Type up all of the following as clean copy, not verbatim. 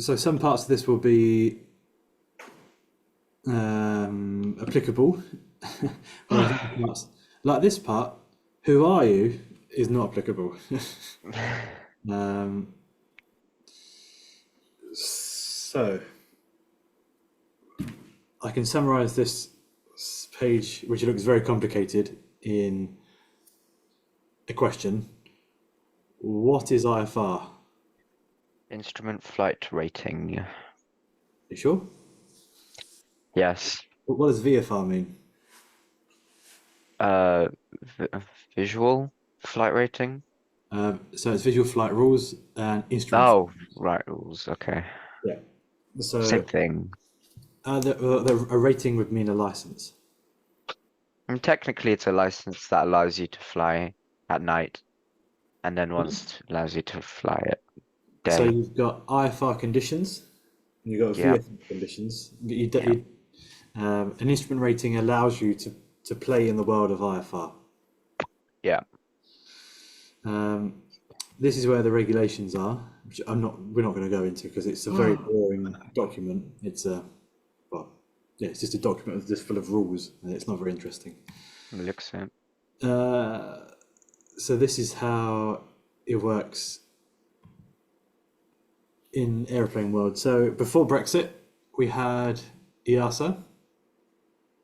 So some parts of this will be applicable, whereas other parts, like this part, who are you, is not applicable. um, so I can summarize this page, which looks very complicated, in a question. What is IFR? Instrument flight rating. You sure? Yes. What does VFR mean? Uh, v Visual flight rating. So it's visual flight rules and instrument. Oh, right, rules. Okay. Yeah. So Same thing. a rating would mean a license. And technically, it's a license that allows you to fly at night, and then once allows you to fly at So day. you've got IFR conditions, and you've got Yeah. VFR conditions. Yeah. An instrument rating allows you to play in the world of IFR. Yeah. This is where the regulations are, which we're not going to go into because it's a very boring document. It's well, yeah, it's just a document just full of rules, and it's not very interesting. Looks it. So this is how it works in airplane world. So before Brexit, we had EASA,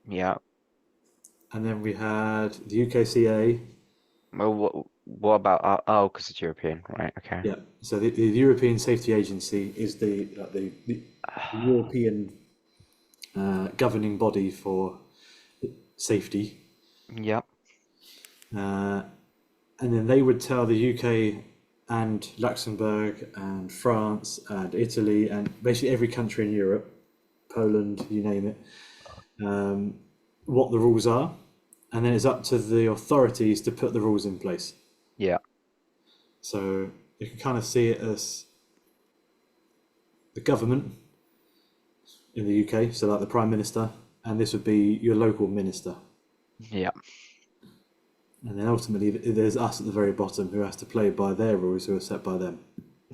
Yeah. and then we had the UKCA. Well, what about oh, because it's European, right? Okay. Yeah. So the European Safety Agency is the European governing body for safety, Yep. and then they would tell the UK and Luxembourg and France and Italy and basically every country in Europe, Poland, you name it, what the rules are, and then it's up to the authorities to put the rules in place. Yeah. So you can kind of see it as the government in the UK, so like the Prime Minister, and this would be your local minister. Yeah. And then ultimately, there's us at the very bottom who has to play by their rules who are set by them.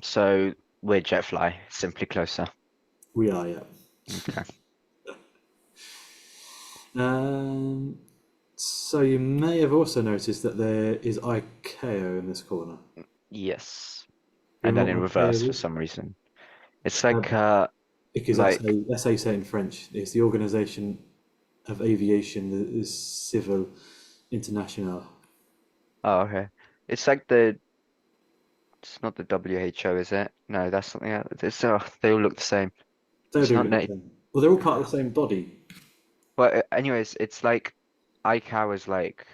So we're Jetfly, simply closer. We are, yeah. Okay. So you may have also noticed that there is ICAO in this corner. Yes. Do you And then in remember what reverse ICAO for is? some reason. It's Because like that's how you say it in French. It's the Organisation of Aviation, the Civil International. oh, okay. It's like the it's not the WHO, is it? No, that's something else. They all look the same. They It's do not look na the same. Well, they're all part of the same body. but anyways, it's like ICAO is like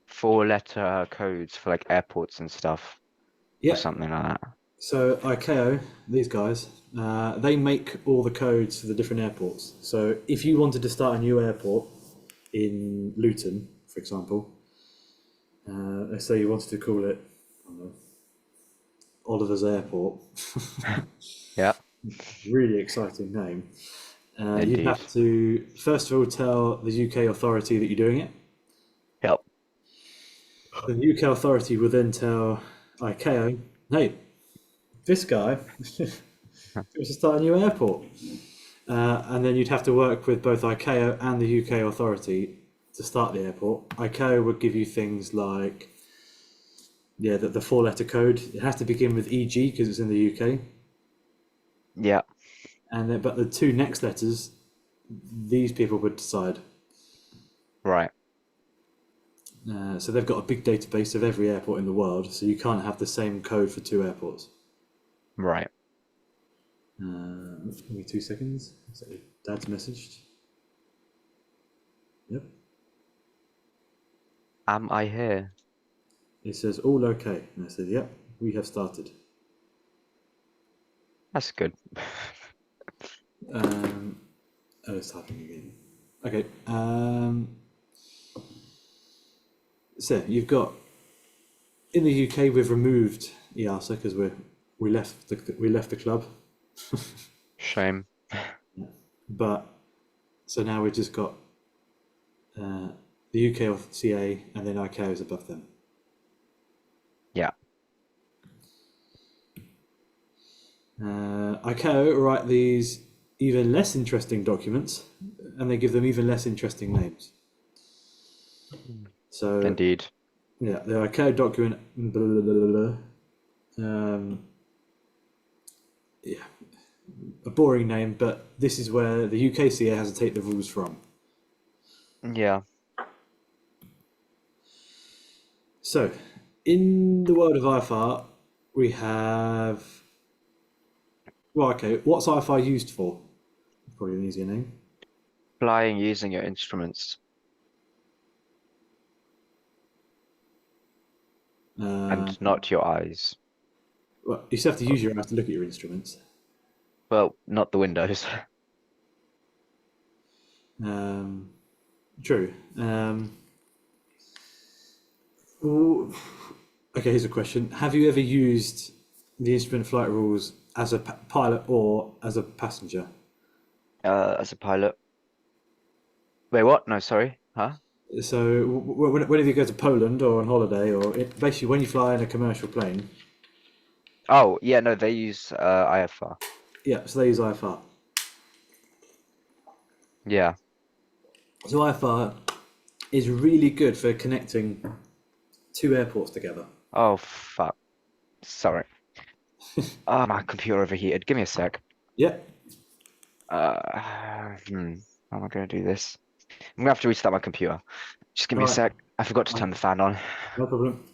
four-letter codes for like airports and stuff or Yeah. something like that. So ICAO, these guys, they make all the codes for the different airports. So if you wanted to start a new airport in Luton, for example, let's say you wanted to call it, I don't know, Oliver's Airport, Yeah, really exciting name. You'd indeed. have to first of all tell the UK authority that you're doing it. Yep. The UK authority will then tell ICAO, hey, this guy wants to start a new airport. And then you'd have to work with both ICAO and the UK authority to start the airport. ICAO would give you things like, yeah, the four-letter code. It has to begin with EG because it's in the UK, Yeah. and then but the two next letters, these people would decide. Right. So they've got a big database of every airport in the world, so you can't have the same code for two airports. Right. Give me 2 seconds. So Dad's messaged. Yep. Am I here? It says all okay, and I said, yep, we have started. That's good. Oh, it's typing again. Okay. So you've got in the UK we've removed EASA because we left the club, Shame. but so now we've just got the UK CA and then ICAO is above them. Yeah. ICAO write these even less interesting documents, and they give them even less interesting names. So Indeed. yeah, the ICAO document, blah, blah, blah, blah, yeah, a boring name, but this is where the UKCA has to take the rules from. Yeah. So, in the world of IFR, we have. Well, okay, what's IFR used for? Probably an easier name. Flying using your instruments Uh, and not your eyes. well, you still have to use your eyes to look at your instruments. Well, not the windows. Um, true. Ooh, okay, here's a question. Have you ever used the instrument flight rules as a pilot or as a passenger? As a pilot. Wait, what? No, sorry. Huh? So, whenever you go to Poland or on holiday, or basically when you fly in a commercial plane, Oh, yeah, no, they use IFR. yeah, so they use IFR. Yeah. So IFR is really good for connecting two airports together. Oh, fuck. Sorry. Oh, my computer overheated. Give me a sec. Yeah, Hmm. How am I going to do this? I'm gonna have to restart my computer. Just give me all a right, sec. I forgot to turn the fan on. no problem.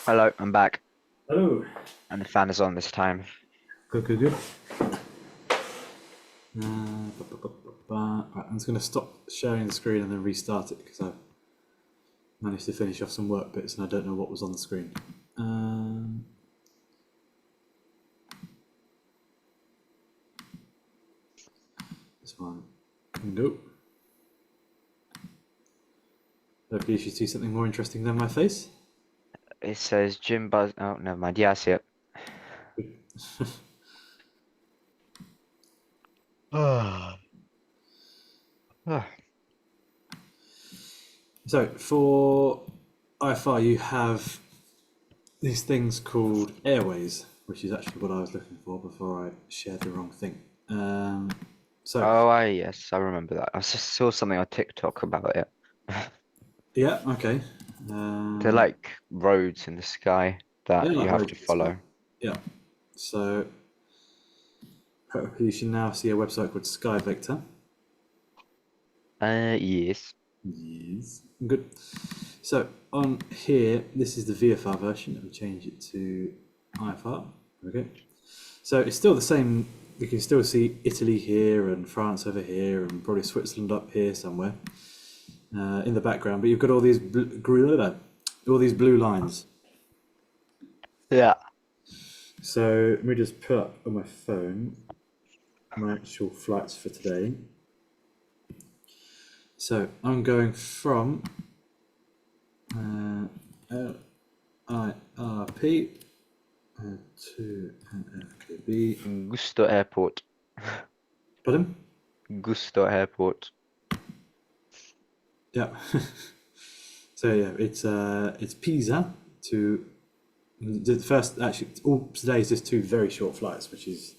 Hello, I'm back, Hello. and the fan is on this time. Good, good, good. Right, I'm just going to stop sharing the screen and then restart it because I've managed to finish off some work bits and I don't know what was on the screen. This one. Nope. Hopefully you should see something more interesting than my face. It says Jim Buzz. Oh, never mind. Yeah, I see it. So for IFR you have these things called airways, which is actually what I was looking for before I shared the wrong thing. So Oh, yes, I remember that. I just saw something on TikTok about it. yeah, okay. They're like roads in the sky Yeah, that you like have roads to in the sky. follow. Yeah. So you should now see a website called Sky Vector. Yes. Yes. Good. So on here, this is the VFR version. Let me change it to IFR. Okay. So it's still the same. You can still see Italy here and France over here and probably Switzerland up here somewhere in the background. But you've got all these blue lines. Yeah. So let me just put up on my phone my actual flights for today. So I'm going from LIRP to NFKB. Gusto Airport. Pardon? Gusto Airport. Yeah. So yeah, it's Pisa to the first. Actually, all today is just two very short flights, which is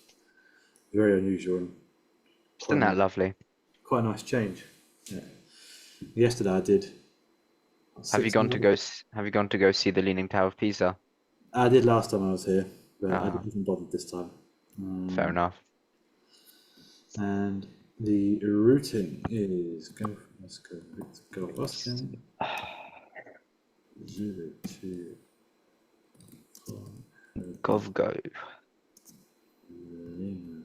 very unusual and Isn't quite a that nice, lovely? quite a nice change. Yeah. Yesterday I did Have you 6 gone to hours. go? Have you gone to go see the Leaning Tower of Pisa? I did last time I was here, but I Ah, didn't bother this time. fair enough. And the routing is go Boston 02 GovGo. Lima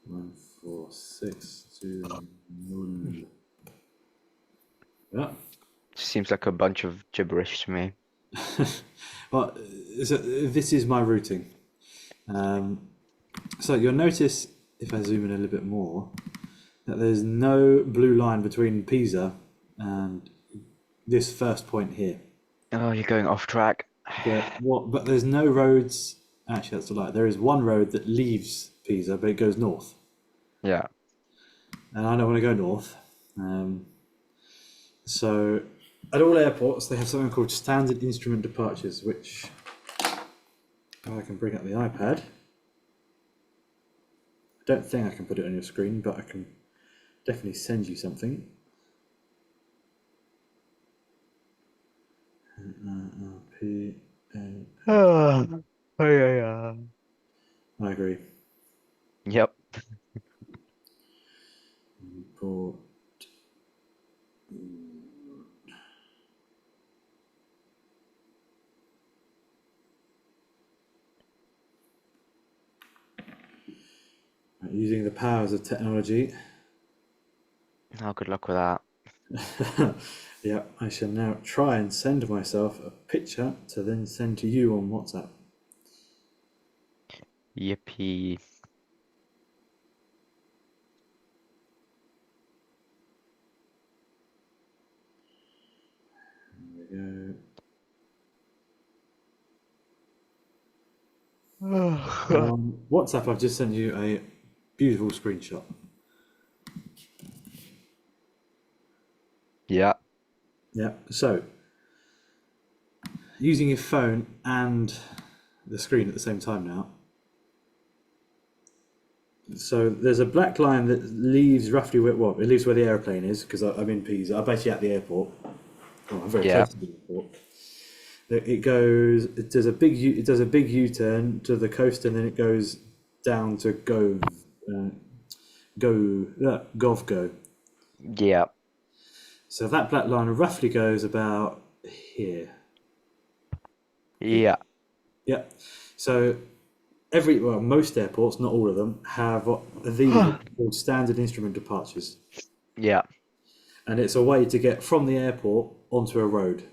14620. Yeah. Seems like a bunch of gibberish to me. Well, so this is my routing. So you'll notice if I zoom in a little bit more that there's no blue line between Pisa and this first point here. Oh, you're going off track. But there's no roads. Actually, that's a lie. There is one road that leaves Pisa, but it goes north, Yeah. and I don't want to go north. Um, so, at all airports, they have something called standard instrument departures, which I can bring up the iPad. I don't think I can put it on your screen, but I can definitely send you something. P. Oh, yeah. I agree. Yep. Import. Using the powers of technology. Oh, good luck with that. Yeah, I shall now try and send myself a picture to then send to you on WhatsApp. Yippee. There we go. On WhatsApp, I've just sent you a beautiful screenshot. Yeah. Yeah, so using your phone and the screen at the same time now. So there's a black line that leaves roughly where it leaves where the airplane is because I'm in Pisa. I'm basically at the airport. Oh, I'm very Yeah. close to the airport. It goes. It does a big. It does a big U-turn to the coast, and then it goes down to Govgo. Yeah. So that black line roughly goes about here. Yeah. Yeah. So most airports, not all of them, have what these are called standard instrument departures, Yeah. and it's a way to get from the airport onto a road.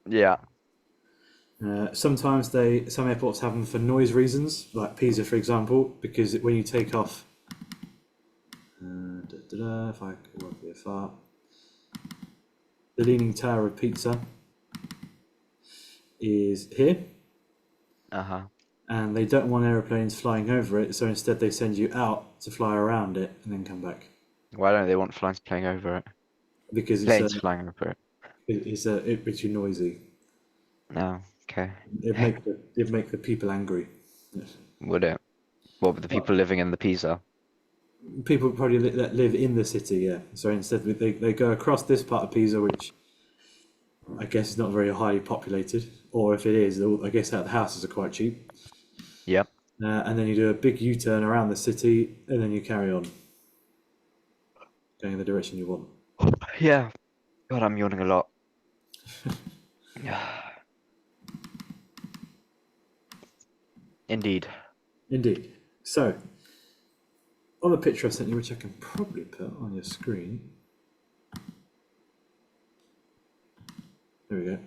Yeah. Sometimes some airports have them for noise reasons, like Pisa, for example, because when you take off, if I could work the IFR, the Leaning Tower of Pizza is here, Uh-huh. and they don't want aeroplanes flying over it, so instead they send you out to fly around it and then come back Why don't they want flies playing over it? because Planes flying over it. it makes you noisy. No. Okay. It make the people angry. Yes. Would it? What with the Well, people living in the Pisa? people probably that live in the city, yeah. So instead they go across this part of Pisa, which I guess is not very highly populated, or if it is, I guess the houses are quite cheap. Yep. And then you do a big U-turn around the city, and then you carry on going in the direction you want. Yeah. God, I'm yawning a lot. Indeed. Indeed. So, on the picture I sent you, which I can probably put on your screen. There we go.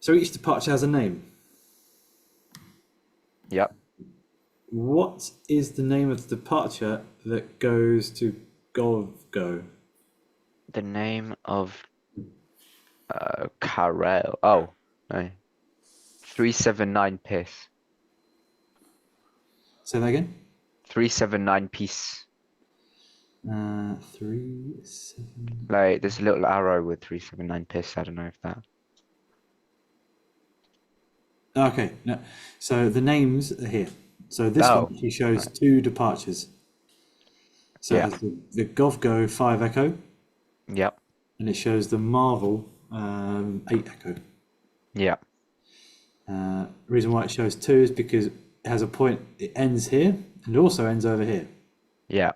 So each departure has a name. Yep. What is the name of the departure that goes to Govgo? The name of Carel. Oh, no. 379 piece. Say that again. 379 piece. 3, 7. Like there's a little arrow with 379 piece. I don't know if that. Okay, no. So the names are here. So this one Oh, actually shows right. two departures. So it Yeah. has the Govgo 5 Echo, Yep. and it shows the Marvel 8 Echo. Yeah. Reason why it shows two is because it has a point, it ends here and it also ends over here. Yeah.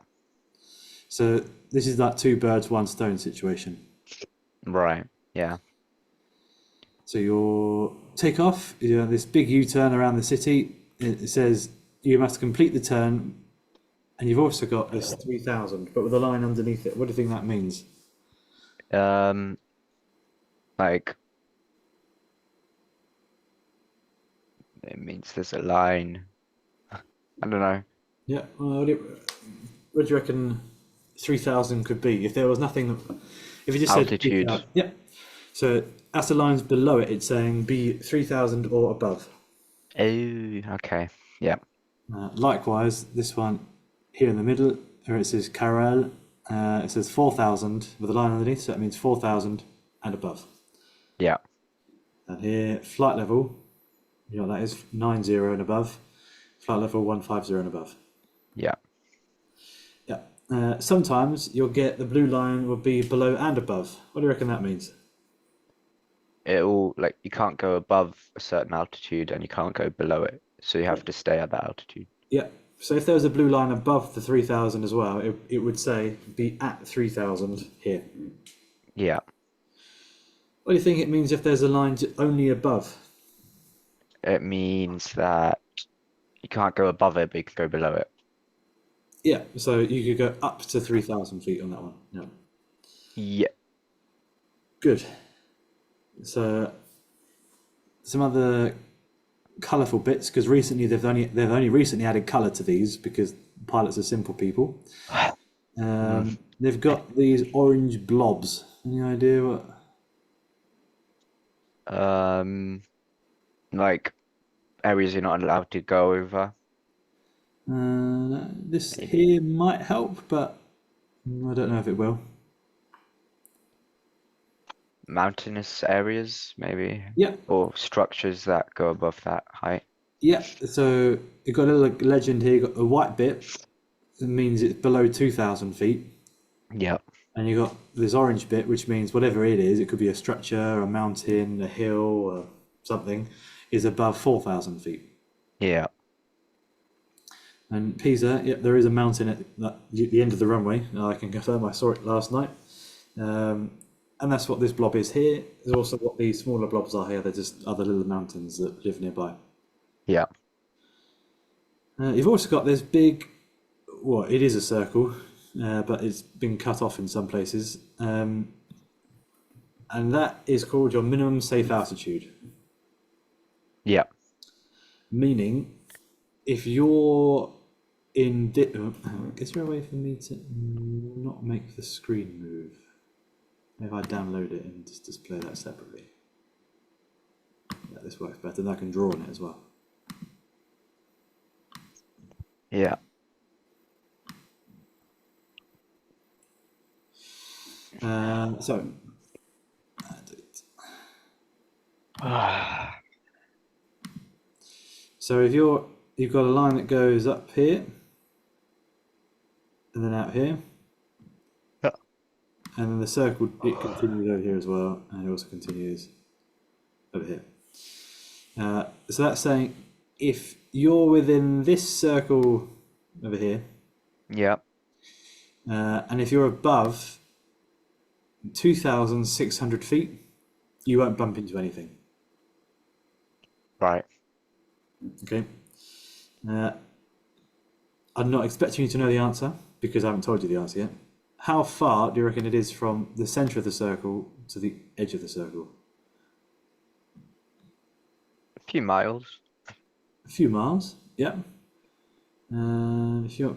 So this is like two birds, one stone situation. Right. Yeah. So your takeoff, you have this big U-turn around the city. It says you must complete the turn, and you've also got this 3,000, but with a line underneath it. What do you think that means? Um, like it means there's a line. I don't know. Yeah. Well, what do you reckon 3,000 could be if there was nothing? If you just said Altitude. 3,000, yeah. So as the lines below it, it's saying be 3,000 or above. Oh, okay. Yeah. Likewise, this one here in the middle, where it says Carel, it says 4,000 with a line underneath, so that means 4,000 and above. Yeah. And here, flight level, you know what that is 90 and above, flight level 150 and above. Yeah. Yeah. Sometimes you'll get the blue line will be below and above. What do you reckon that means? It'll like you can't go above a certain altitude and you can't go below it. So you have to stay at that altitude. Yeah. So if there was a blue line above the 3,000 as well, it would say be at 3,000 here. Yeah. What do you think it means if there's a line only above? It means that you can't go above it, but you can go below it. Yeah, so you could go up to 3,000 feet on that one. Yeah. Yeah. Good. So some other colourful bits because recently they've only recently added colour to these because pilots are simple people. Mm. They've got these orange blobs. Any idea what? Um, like areas you're not allowed to go over, This maybe. here might help, but I don't know if it will. Mountainous areas, maybe, Yeah, or structures that go above that height. yeah. So you've got a little legend here. You've got a white bit. It means it's below 2,000 feet. Yeah. And you got this orange bit, which means whatever it is, it could be a structure, a mountain, a hill, or something, is above 4,000 feet. Yeah. And Pisa, yeah, there is a mountain at the end of the runway. I can confirm I saw it last night. And that's what this blob is here. There's also what these smaller blobs are here. They're just other little mountains that live nearby. Yeah. You've also got this big, well, it is a circle, but it's been cut off in some places. And that is called your minimum safe altitude. Yeah. Meaning, if you're in... is there a way for me to not make the screen move? Maybe I download it and just display that separately. Yeah, this works better. And I can draw on it as well. Yeah. So, so if you've got a line that goes up here and then out here, Yeah. and then the circle it continues over here as well, and it also continues over here. So that's saying if you're within this circle over here, Yeah. and if you're above 2,600 feet, you won't bump into anything. Right. Okay. I'm not expecting you to know the answer because I haven't told you the answer yet. How far do you reckon it is from the center of the circle to the edge of the circle? A few miles. A few miles. Yep. If you're,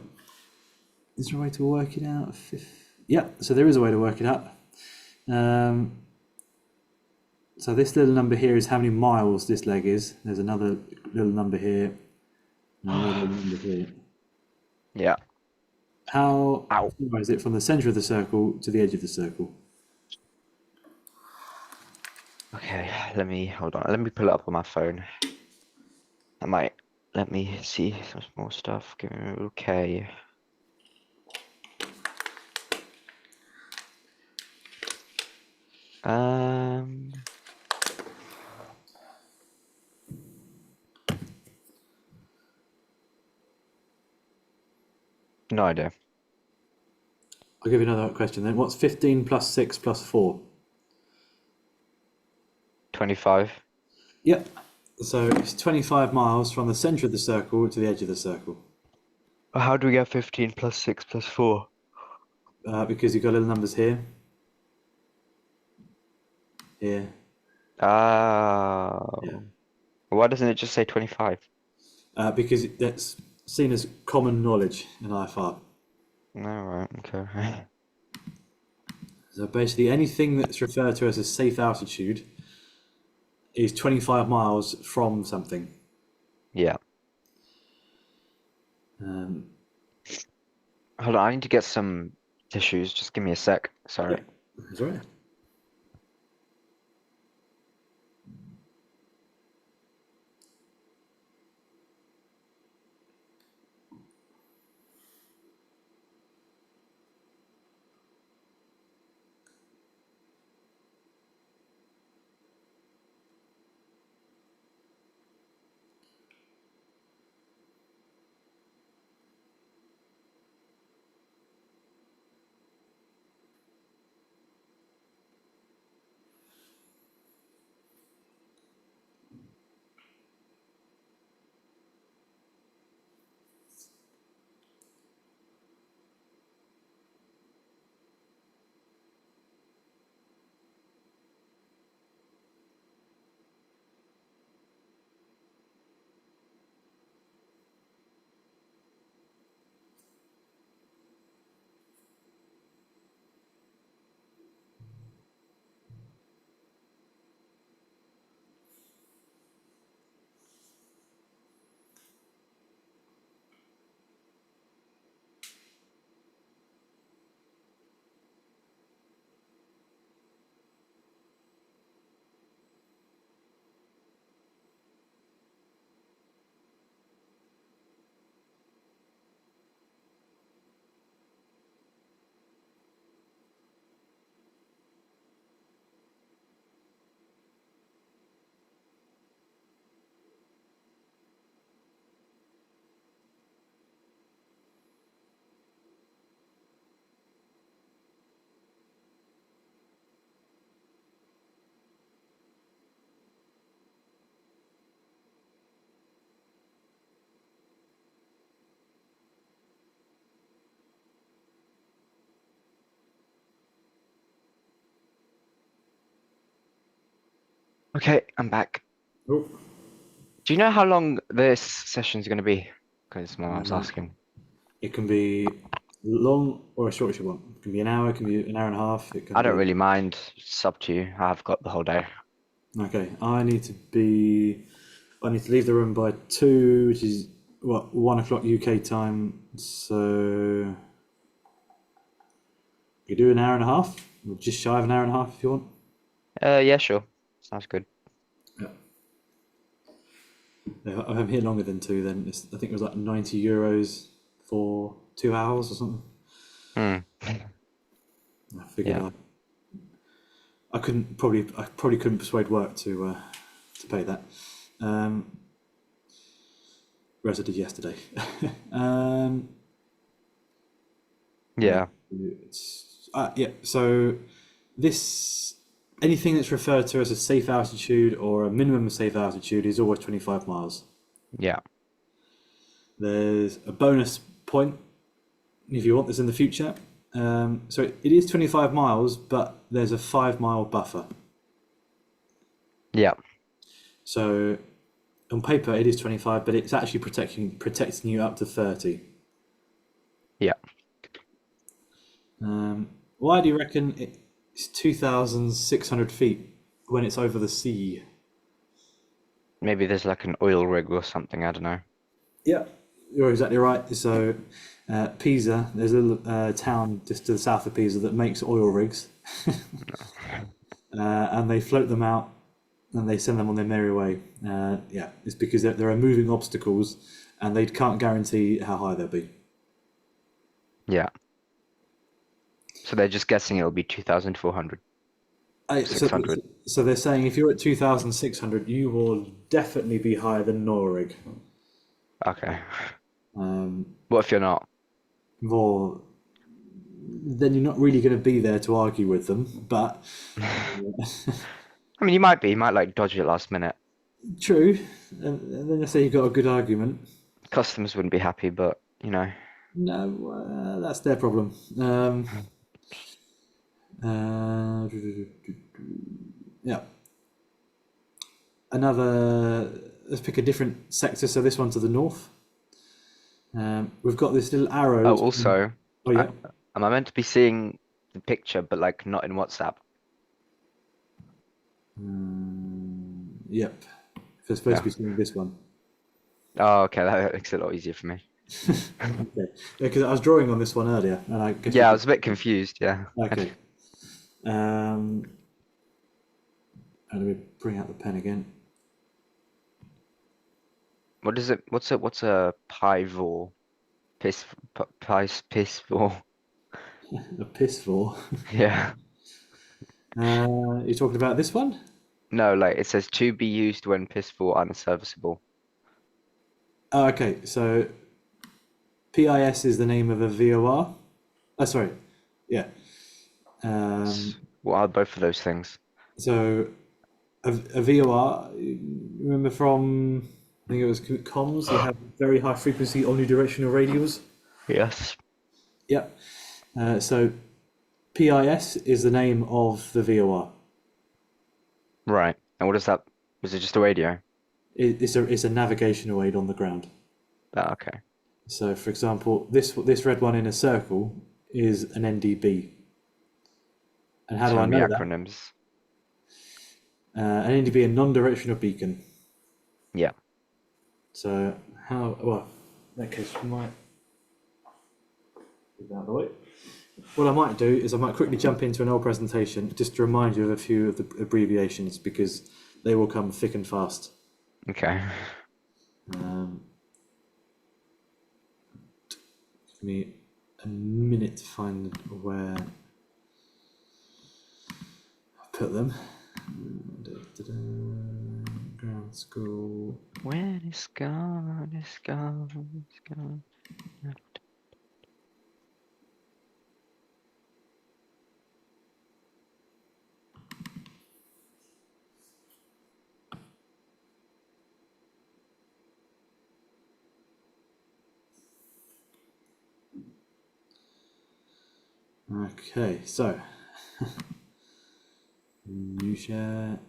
is there a way to work it out? Yeah. So there is a way to work it out. So this little number here is how many miles this leg is. There's another little number here. Another little number here. Yeah. How Ow. far is it from the center of the circle to the edge of the circle? Okay, hold on. Let me pull it up on my phone. I might let me see some more stuff. Okay. Um, no idea. I'll give you another question then. What's 15 plus 6 plus 4? 25. Yep. So it's 25 miles from the center of the circle to the edge of the circle. How do we get 15 plus 6 plus 4? Because you've got little numbers here, here, Oh. yeah. Why doesn't it just say 25? Because that's seen as common knowledge in IFR. Alright, okay. So basically anything that's referred to as a safe altitude is 25 miles from something. Yeah. Um, Hold on, I need to get some tissues. Just give me a sec. Sorry. yeah, that's right. Okay, I'm back. Oh, Do you know how long this session is going to be? Because my mom's uh, asking. it can be long or as short as you want. It can be an hour, it can be an hour and a half, it can I don't be. really mind. It's up to you. I've got the whole day. Okay, I need to leave the room by 2, which is what, 1 o'clock UK time. So you do an hour and a half, or just shy of an hour and a half if you want. Yeah, sure. Sounds good. Yeah. Yeah, I'm here longer than 2 then. I think it was like €90 for 2 hours or something. Hmm. I figured Yeah. I probably couldn't persuade work to pay that. Um, whereas I did yesterday. um, Yeah. yeah. So this anything that's referred to as a safe altitude or a minimum safe altitude is always 25 miles. Yeah. There's a bonus point if you want this in the future. So it is 25 miles, but there's a 5 mile buffer. Yeah. So on paper it is 25, but it's actually protecting you up to 30. Yeah. Why do you reckon it's 2,600 feet when it's over the sea? Maybe there's like an oil rig or something. I don't know. Yeah, you're exactly right. So, Pisa, there's a little town just to the south of Pisa that makes oil rigs, and they float them out and they send them on their merry way. Yeah, it's because there are moving obstacles, and they can't guarantee how high they'll be. Yeah. So they're just guessing it'll be 2,400, I, so, 600. so they're saying if you're at 2,600, you will definitely be higher than an oil rig. Okay. Um, What if you're not? more then you're not really going to be there to argue with them. But I mean, you might be. You might like dodge it last minute. true, and then I say you've got a good argument. Customers wouldn't be happy, but No, that's their problem. Uh, yeah, another. Let's pick a different sector. So this one to the north. We've got this little arrow. Oh, also, Oh I, yeah. am I meant to be seeing the picture, but like not in WhatsApp? Yep. We're supposed to Yeah. be seeing this one. Oh, okay, that makes it a lot easier for me. Okay. Yeah, because I was drawing on this one earlier, and I guess we Yeah, I could. was a bit confused. Yeah. Okay. Um, Let me bring out the pen again. What is it? What's a pivor? Piss, pissvor. A piss for. Yeah. You're talking about this one? No, like it says to be used when pissful unserviceable. Oh, okay, so PIS is the name of a VOR. Oh, sorry. Yeah. Um, What are both of those things? so a VOR, remember from, I think it was comms, you have very high frequency omnidirectional radials. Yes. Yep. So PIS is the name of the VOR. Right. And what is that? Was it just a radio? It's a navigational aid on the ground. Oh, okay. So, for example, this red one in a circle is an NDB. And how do Tell I me know that? acronyms. An NDB, a non-directional beacon. Yeah. So well, in that case, we might get that out of the way. What I might do is I might quickly jump into an old presentation just to remind you of a few of the abbreviations because they will come thick and fast. Okay. Um, Give me a minute to find where I put them. Ground school. When it's gone, it's gone, it's gone. Okay, so new share.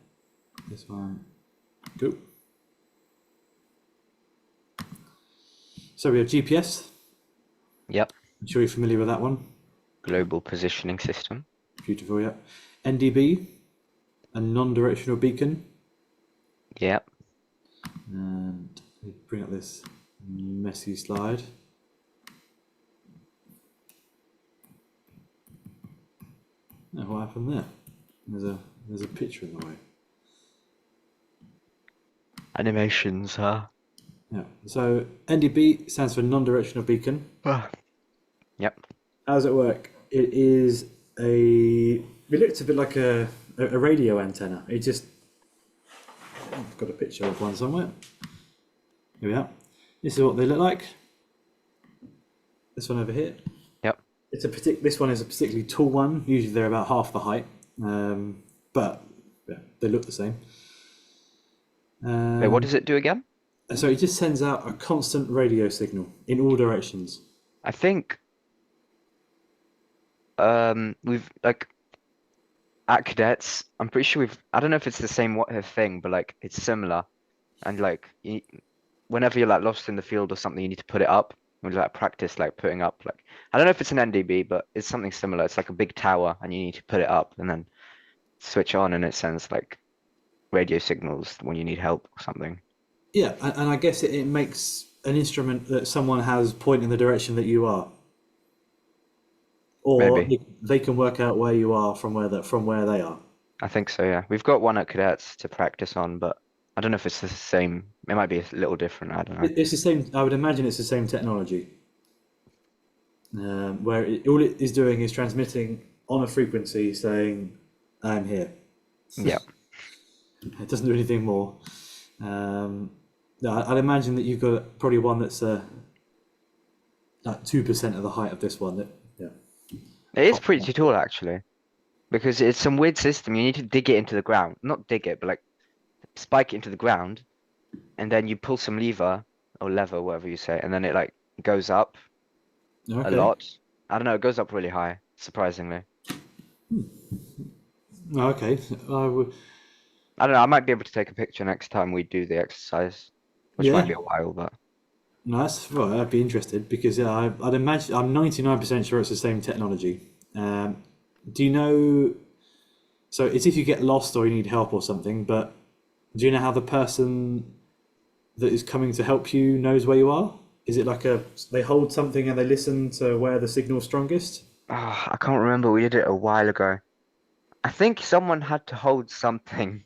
This one. Go. So we have GPS. Yep. I'm sure you're familiar with that one. Global positioning system. Beautiful, yeah. NDB, a non-directional beacon. Yep. And let me bring up this messy slide. Oh, what happened there? There's a picture in the way. Animations, huh? Yeah. So NDB stands for non-directional beacon. Yep. How does it work? It is it looks a bit like a radio antenna. It just, I've got a picture of one somewhere. Here we are. This is what they look like. This one over here. Yep. This one is a particularly tall one. Usually they're about half the height, but yeah, they look the same. Wait, what does it do again? So it just sends out a constant radio signal in all directions. I think we've like at cadets. I'm pretty sure I don't know if it's the same thing, but like it's similar. And like whenever you're like lost in the field or something, you need to put it up. We like practice like putting up like I don't know if it's an NDB, but it's something similar. It's like a big tower, and you need to put it up and then switch on, and it sends like radio signals when you need help or something. Yeah, and I guess it makes an instrument that someone has pointing the direction that you are, or Maybe. they can work out where you are from where they are. I think so, yeah. We've got one at cadets to practice on, but I don't know if it's the same. It might be a little different. I don't know. It's the same. I would imagine it's the same technology, where all it is doing is transmitting on a frequency saying, "I'm here." Yeah. It doesn't do anything more. No, I'd imagine that you've got probably one that's like 2% of the height of this one. Yeah. It is pretty tall actually, because it's some weird system. You need to dig it into the ground. Not dig it, but like spike it into the ground, and then you pull some lever, whatever you say, and then it like goes up a Okay. lot. I don't know, it goes up really high, surprisingly. Okay. I don't know, I might be able to take a picture next time we do the exercise, which might be a while, but Nice. Well, I'd be interested because I'd imagine I'm 99% sure it's the same technology. Do you know? So it's if you get lost or you need help or something. But do you know how the person that is coming to help you knows where you are? Is it like they hold something and they listen to where the signal's strongest? I can't remember. We did it a while ago. I think someone had to hold something,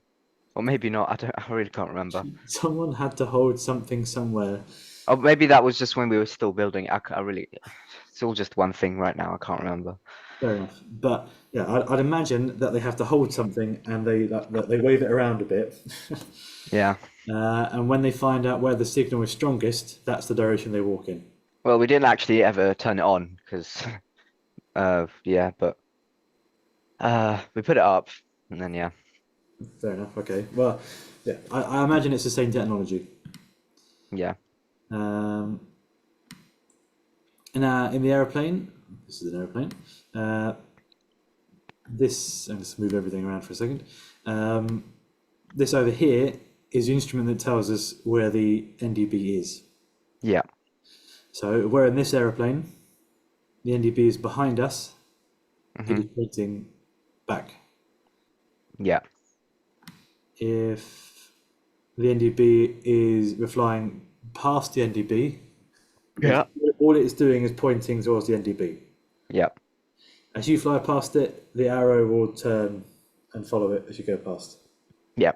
or maybe not. I really can't remember. Someone had to hold something somewhere. Oh, maybe that was just when we were still building. It's all just one thing right now. I can't remember. Fair enough. But yeah, I'd imagine that they have to hold something and they wave it around a bit. Yeah. And when they find out where the signal is strongest, that's the direction they walk in. Well, we didn't actually ever turn it on because, yeah, but we put it up and then yeah. Fair enough. Okay. Well, yeah, I imagine it's the same technology. Yeah. And in the aeroplane, this is an aeroplane. This, and let's move everything around for a second. This over here is the instrument that tells us where the NDB is. Yeah. So we're in this aeroplane. The NDB is behind us. Mm-hmm. It is pointing back. Yeah. If the NDB we're flying past the NDB, Yeah. all it's doing is pointing towards the NDB. Yeah. As you fly past it, the arrow will turn and follow it as you go past. Yeah.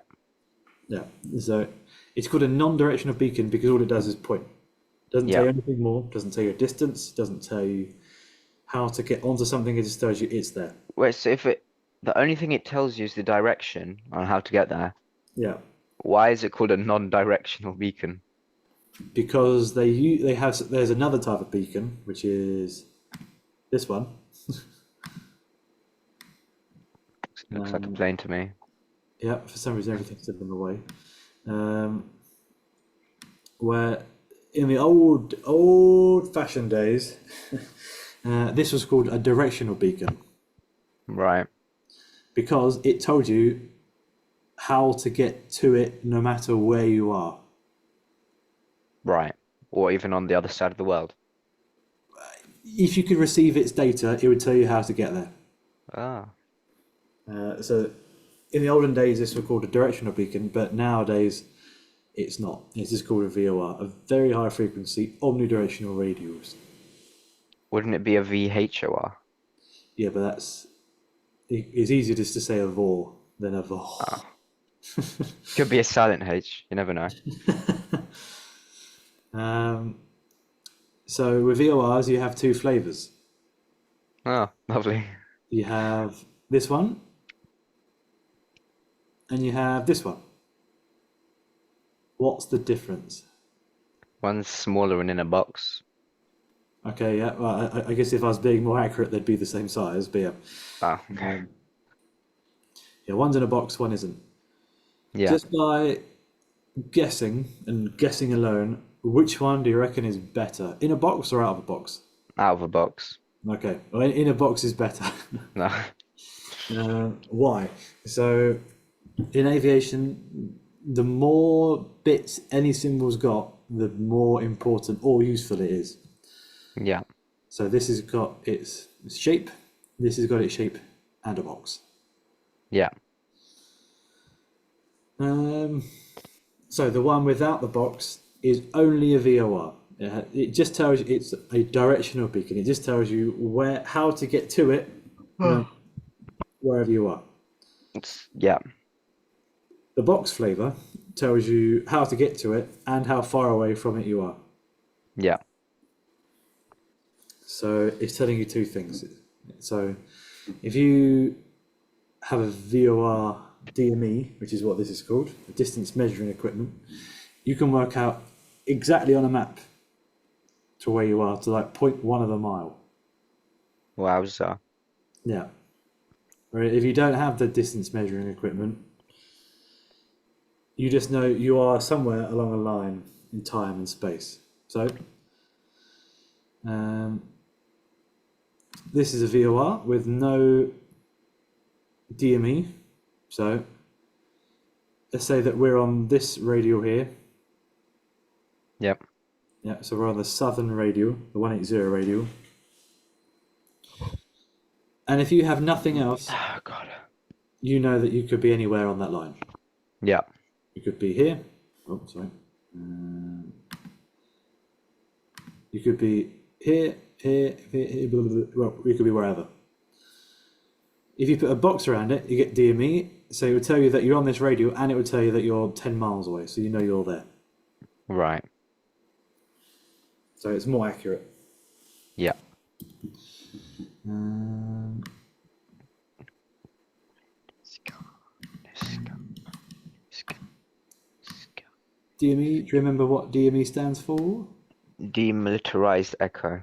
Yeah. So it's called a non-directional beacon because all it does is point. Doesn't tell you anything more. Doesn't tell you a distance. Doesn't tell you how to get onto something. It just tells you it's there. Wait, so the only thing it tells you is the direction on how to get there. Yeah. Why is it called a non-directional beacon? Because there's another type of beacon which is this one. Looks like a plane to me. Yeah, for some reason everything's in the way. Where in the old-fashioned days, this was called a directional beacon Right. because it told you how to get to it no matter where you are. Right. Or even on the other side of the world. If you could receive its data, it would tell you how to get there. Ah. So in the olden days, this was called a directional beacon, but nowadays it's not. It's just called a VOR, a very high frequency omnidirectional radios. Wouldn't it be a VHOR? Yeah, but it's easier just to say a VOR than a VOR. Ah. Could be a silent H. You never know. So with VORs, you have two flavors. Oh, lovely. You have this one, and you have this one. What's the difference? One's smaller and in a box. Okay, yeah. Well, I guess if I was being more accurate, they'd be the same size. But yeah, Ah. yeah, one's in a box, one isn't. Yeah. Just by guessing and guessing alone, which one do you reckon is better, in a box or out of a box? Out of a box. Okay, well, in a box is better. No. Why? So, in aviation, the more bits any symbol's got, the more important or useful it is. Yeah. So this has got its shape, this has got its shape and a box. Yeah. So the one without the box is only a VOR. It just tells you it's a directional beacon. It just tells you how to get to it, wherever you are. Yeah. The box flavor tells you how to get to it and how far away from it you are. Yeah. So it's telling you two things. So if you have a VOR DME, which is what this is called, a distance measuring equipment, you can work out exactly on a map to where you are, to like 0.1 of a mile. Wowza. Yeah. Or if you don't have the distance measuring equipment, you just know you are somewhere along a line in time and space. So this is a VOR with no DME. So let's say that we're on this radial here. Yep. Yeah, so we're on the southern radial, the 180 radial. And if you have nothing else, Oh God. you know that you could be anywhere on that line. Yeah. You could be here. Oh, sorry. You could be here, blah, blah, blah. Well, you could be wherever. If you put a box around it, you get DME. So it would tell you that you're on this radial, and it would tell you that you're 10 miles away, so you know you're there. Right. So it's more accurate. Yeah. DME, do you remember what DME stands for? Demilitarized echo.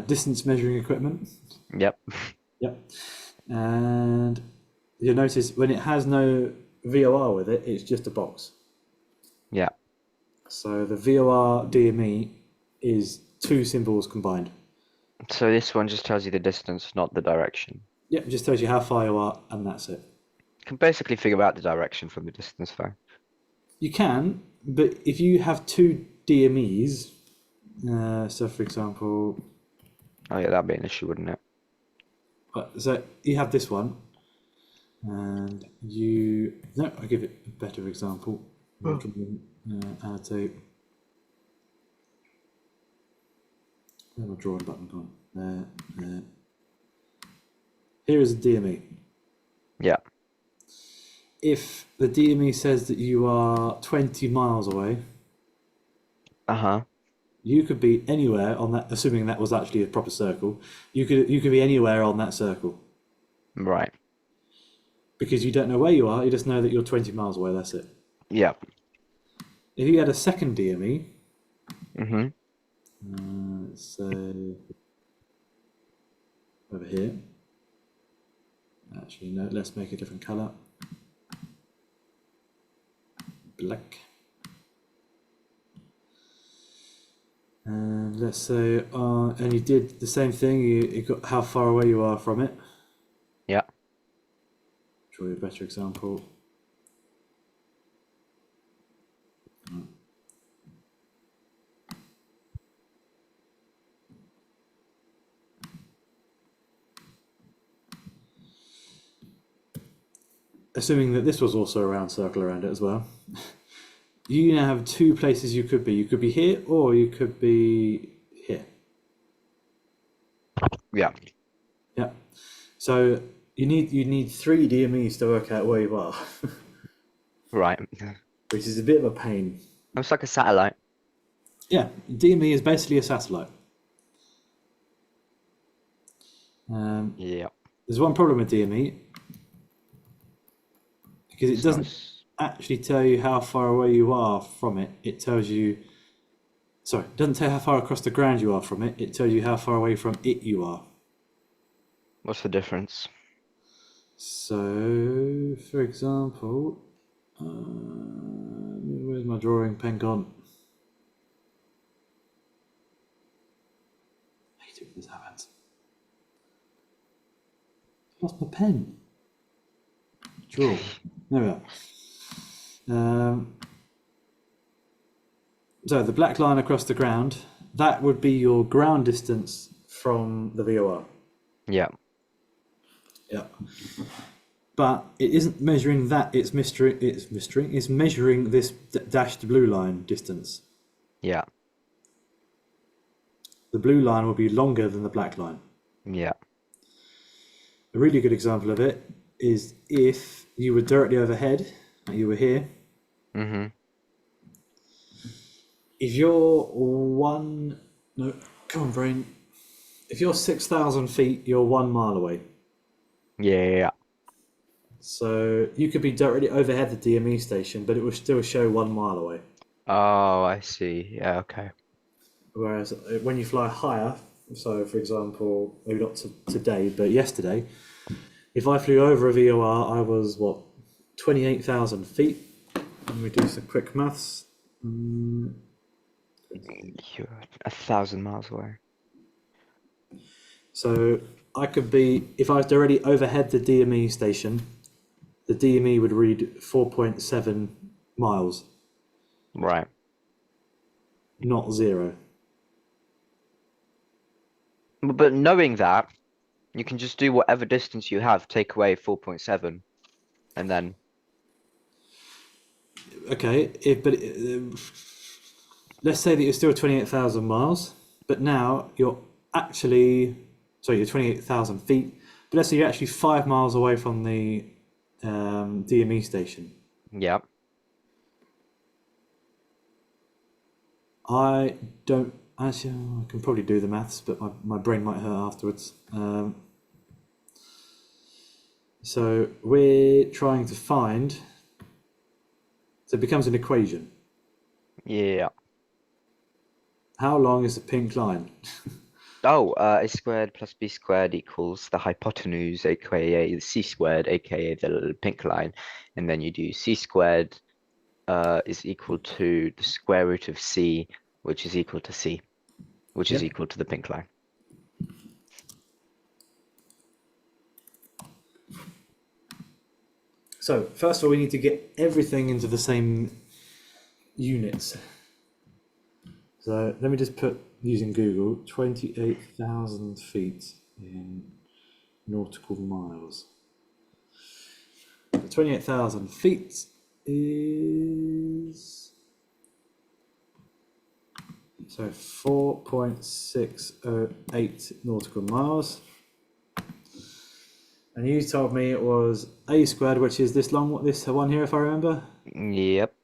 Distance measuring equipment. Yep. Yep. And you'll notice when it has no VOR with it, it's just a box. Yeah. So the VOR DME is two symbols combined. So this one just tells you the distance, not the direction. Yep, it just tells you how far you are, and that's it. You can basically figure out the direction from the distance, though. You can, but if you have two DMEs, so for example, Oh yeah, that'd be an issue, wouldn't it? so you have this one, and I'll give it a better example. We can annotate. Where's my drawing button gone? There. Here is a DME. Yeah. If the DME says that you are 20 miles away, Uh-huh. you could be anywhere on that, assuming that was actually a proper circle. You could be anywhere on that circle. Right. Because you don't know where you are, you just know that you're 20 miles away, that's it. Yeah. If you had a second DME, Mm-hmm. let's say over here. Actually, no, let's make a different colour. Black. And let's say, and you did the same thing, you got how far away you are from it. Yeah. probably a better example. Assuming that this was also a round circle around it as well. You now have two places you could be. You could be here or you could be here. Yeah. Yeah. So you need 3 DMEs to work out where you are, Right. which is a bit of a pain. It's like a satellite. Yeah, DME is basically a satellite. Yeah. There's one problem with DME because it It's not doesn't s- actually tell you how far away you are from it. It tells you, sorry, it doesn't tell you how far across the ground you are from it. It tells you how far away from it you are. What's the difference? So, for example, where's my drawing pen gone? I hate it when this happens. I lost my pen. Draw. There we are. So the black line across the ground, that would be your ground distance from the VOR. Yeah. Yeah. But it isn't measuring that, it's measuring this dashed blue line distance. Yeah. The blue line will be longer than the black line. Yeah. A really good example of it is if you were directly overhead, and you were here. Mm-hmm. If you're come on, brain. If you're 6,000 feet, you're 1 mile away. Yeah. So you could be directly overhead the DME station, but it will still show 1 mile away. Oh, I see. Yeah, okay. Whereas when you fly higher, so for example, maybe not today, but yesterday, if I flew over a VOR, I was 28,000 feet. Let me do some quick maths. You're 1,000 miles away. So I could be, if I was directly overhead the DME station, the DME would read 4.7 miles, Right. not 0. But knowing that, you can just do whatever distance you have, take away 4.7, and then Okay, let's say that you're still 28,000 miles, but now you're you're 28,000 feet, but let's say you're actually 5 miles away from the DME station. yeah. I don't actually. I can probably do the maths, but my brain might hurt afterwards. So we're trying to find. So it becomes an equation. Yeah. How long is the pink line? Oh, a squared plus b squared equals the hypotenuse, aka the c squared, aka the little pink line, and then you do c squared is equal to the square root of c, which is equal to c, which is Yep. equal to the pink line. So first of all, we need to get everything into the same units. So let me just put, using Google, 28,000 feet in nautical miles. 28,000 feet is, so 4.608 nautical miles. And you told me it was a squared, which is this one here, if I remember. Yep.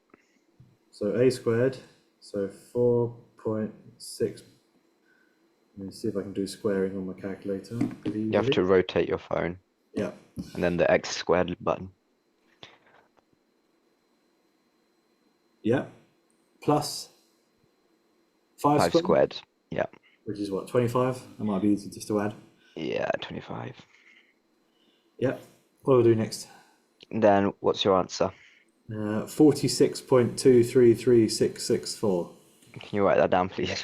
So a squared, so 4.6. Let me see if I can do squaring on my calculator. You have to rotate your phone, Yeah. and then the x squared button. Yeah. Plus 5 5 squared. Yeah. which is what, 25? That might be easy just to add. Yeah, 25. Yeah. What do we do next? And then what's your answer? 46.233664. Can you write that down, please?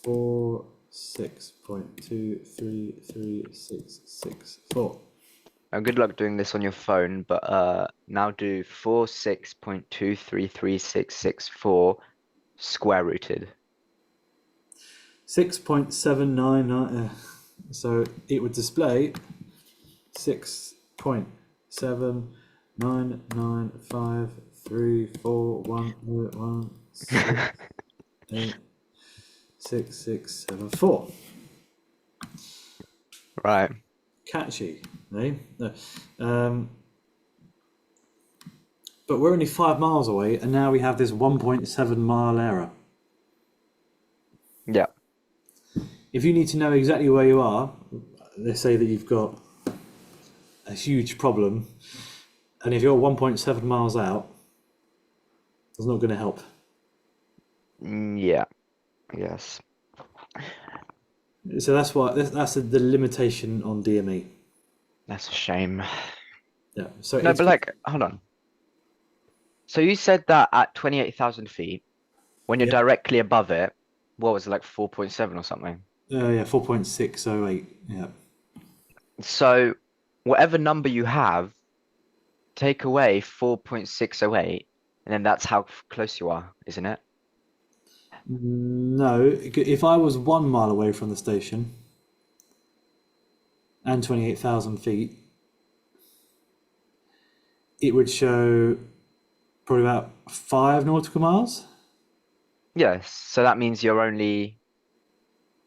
4, 6.2336664. Good luck doing this on your phone, but now do 46.2336664 square rooted. 6.799. So it would display 6.799534101686674. Right. Catchy, eh? No. But we're only 5 miles away, and now we have this 1.7 mile error. Yeah. If you need to know exactly where you are, let's say that you've got a huge problem, and if you're 1.7 miles out, it's not going to help. Yeah. Yes. So that's why that's the limitation on DME. That's a shame. Yeah. So No, it's but like, hold on. So you said that at 28,000 feet, when you're yeah, directly above it, what was it, like 4.7 or something? yeah, 4.608. Yeah. So whatever number you have, take away 4.608, and then that's how close you are, isn't it? No, if I was 1 mile away from the station and 28,000 feet, it would show probably about 5 nautical miles. Yes. So that means you're only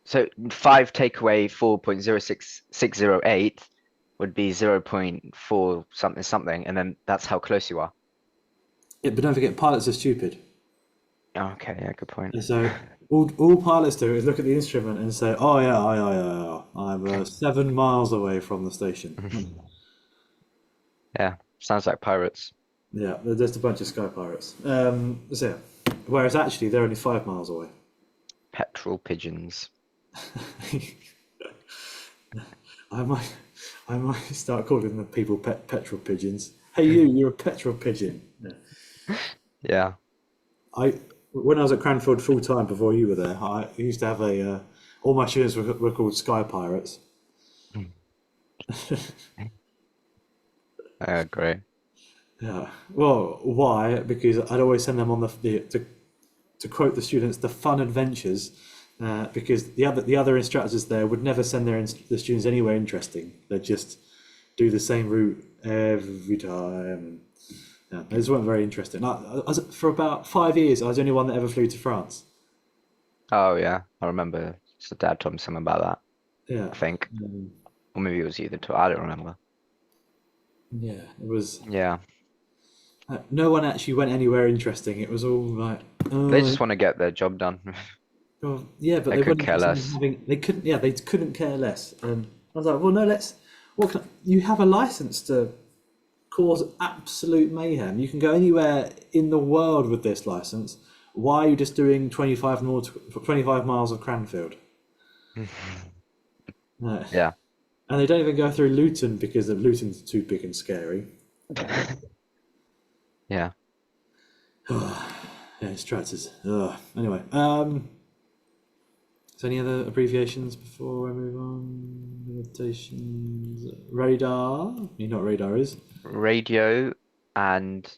so 5 take away 4.06608 would be 0.4 something something, and then that's how close you are. Yeah, but don't forget, pilots are stupid. Okay, yeah, good point. And so all pilots do is look at the instrument and say, "Oh yeah, I'm 7 miles away from the station." Yeah, sounds like pirates. Yeah, they're just a bunch of sky pirates. So, whereas actually they're only 5 miles away. Petrol pigeons. I might, I might start calling the people petrol pigeons. Hey, you're a petrol pigeon. Yeah. Yeah. When I was at Cranfield full time before you were there, I used to have all my students were called sky pirates. Great. Yeah. Well, why? Because I'd always send them on to quote the students, the fun adventures, because the other instructors there would never send the students anywhere interesting. They'd just do the same route every time. Yeah, they just weren't very interesting. For about 5 years, I was the only one that ever flew to France. Oh yeah, I remember. So Dad told me something about that, Yeah. I think. Um, Or maybe it was either two. I don't remember. yeah, it was. Yeah. No one actually went anywhere interesting. It was all like, They oh, just want to get their job done. oh, yeah, but They they could weren't care interested in less. having. They couldn't. Yeah, they couldn't care less. And I was like, well, no, let's. You have a license to cause absolute mayhem. You can go anywhere in the world with this license. Why are you just doing 25 miles of Cranfield? No. Yeah. And they don't even go through Luton because Luton's too big and scary. Yeah. Yeah, it's tractors. Ugh. Anyway, is there any other abbreviations before I move on? Limitations. Radar. You know what radar is? Radio and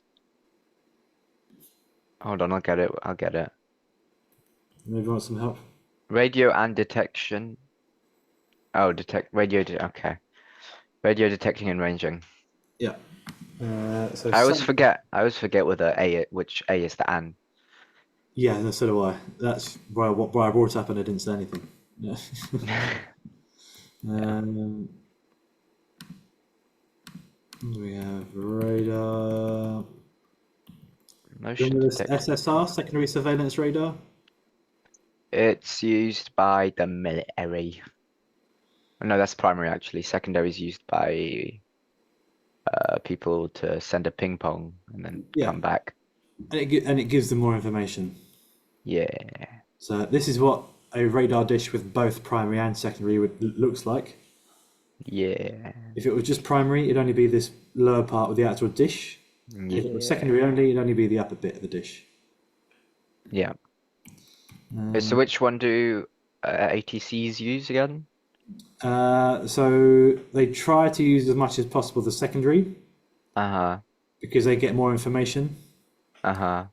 hold on, I'll get it. I'll get it. Maybe want some help. Radio and detection. Oh, okay. Radio detecting and ranging. Yeah. So I always some. forget. I always forget with which A is the an. Yeah, and so do I. That's why I brought it up and I didn't say anything. Yeah. Yeah. um, we have radar. Motion Remember this detect. SSR, secondary surveillance radar? It's used by the military. No, that's primary actually. Secondary is used by people to send a ping pong and then Yeah, come back. and it gives them more information. Yeah. So this is what a radar dish with both primary and secondary looks like. Yeah. If it was just primary, it'd only be this lower part with the actual dish. If it was Yeah. secondary only, it'd only be the upper bit of the dish. Yeah. So Um, which one do ATCs use again? So they try to use as much as possible the secondary Uh-huh. because they get more information. Uh-huh.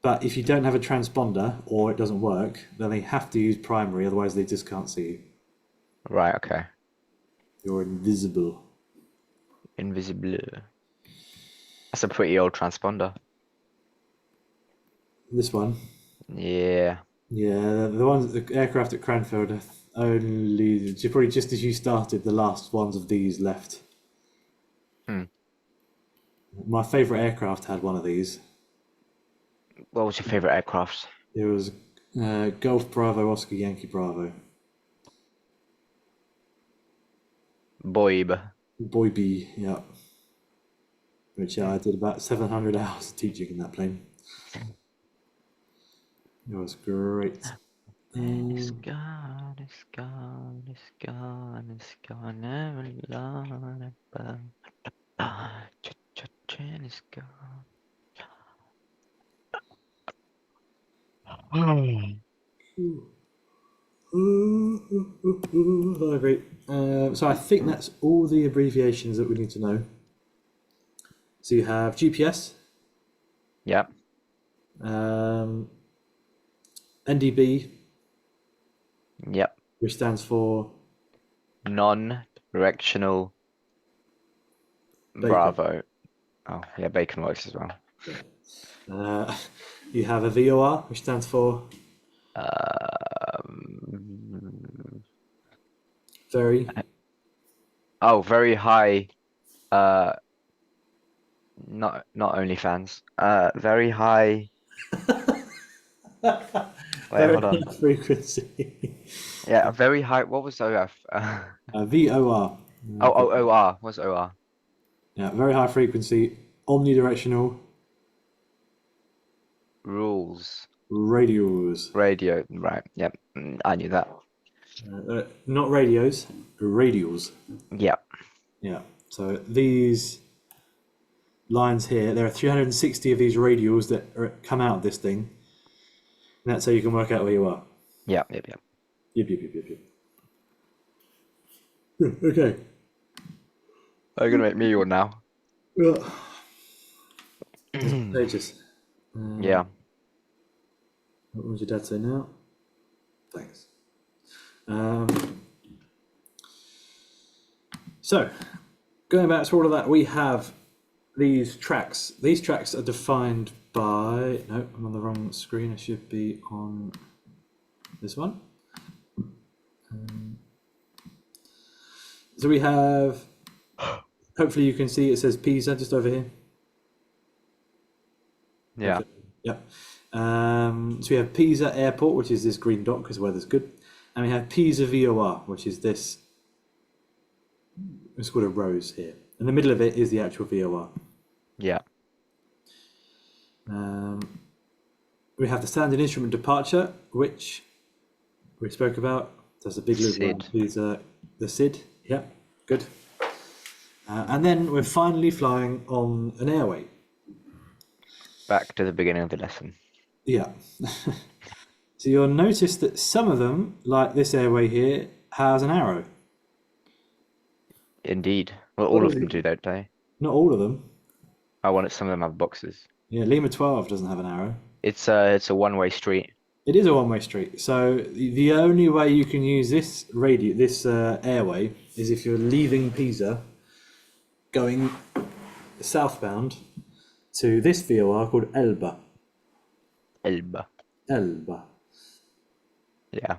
But if you don't have a transponder or it doesn't work, then they have to use primary, otherwise they just can't see you. Right, okay. You're invisible. Invisible. That's a pretty old transponder. This one, Yeah. yeah, the aircraft at Cranfield are only probably just as you started, the last ones of these left. Hmm. My favourite aircraft had one of these. What was your favorite aircraft? It was Golf Bravo Oscar Yankee Bravo. Boib. Boy B, yeah. Which I did about 700 hours of teaching in that plane. It was great. It's gone, it's gone, it's gone, it's gone, never learn about. Train is gone. Oh, great. So I think that's all the abbreviations that we need to know. So you have GPS, Yep. um, NDB, Yep. which stands for Non-directional Bacon. Bravo. Oh, yeah, bacon works as well. Uh, you have a VOR, which stands for Um, very. oh, very high. Uh, not OnlyFans. Very high. Wait, Very hold on. high frequency. Yeah, a very high. What was OF? VOR. OR. What's OR? Yeah, very high frequency, omnidirectional Rules. radios. Radio. Right. Yep. I knew that. Not radios, radials. Yep. Yeah. So these lines here, there are 360 of these radials that come out of this thing. And that's how you can work out where you are. Yep. Yep. Yep. Yep, yep, yep, yep, yep. Yeah, okay. Are you gonna make me yawn now? Well, pages. Yeah. What would your dad say now? Thanks. So, going back to all of that, we have these tracks. These tracks are defined by. No, I'm on the wrong screen. I should be on this one. So we have. Hopefully, you can see it says Pisa just over here. Yeah. Okay. Yep. So we have Pisa Airport, which is this green dot because the weather's good, and we have Pisa VOR, which is this. It's called a rose here. In the middle of it is the actual VOR. Yeah. We have the standard instrument departure, which we spoke about. There's a big loop around SID. Pisa, the SID. Yep, good. And then we're finally flying on an airway. Back to the beginning of the lesson. Yeah. So you'll notice that some of them, like this airway here, has an arrow. Indeed. Well, What all are of them they? do, don't they? Not all of them. I wanted some of them have boxes. Yeah, Lima 12 doesn't have an arrow. It's a one-way street. It is a one-way street. So the only way you can use this airway is if you're leaving Pisa, going southbound to this VOR called Elba. Elba. Elba. Yeah.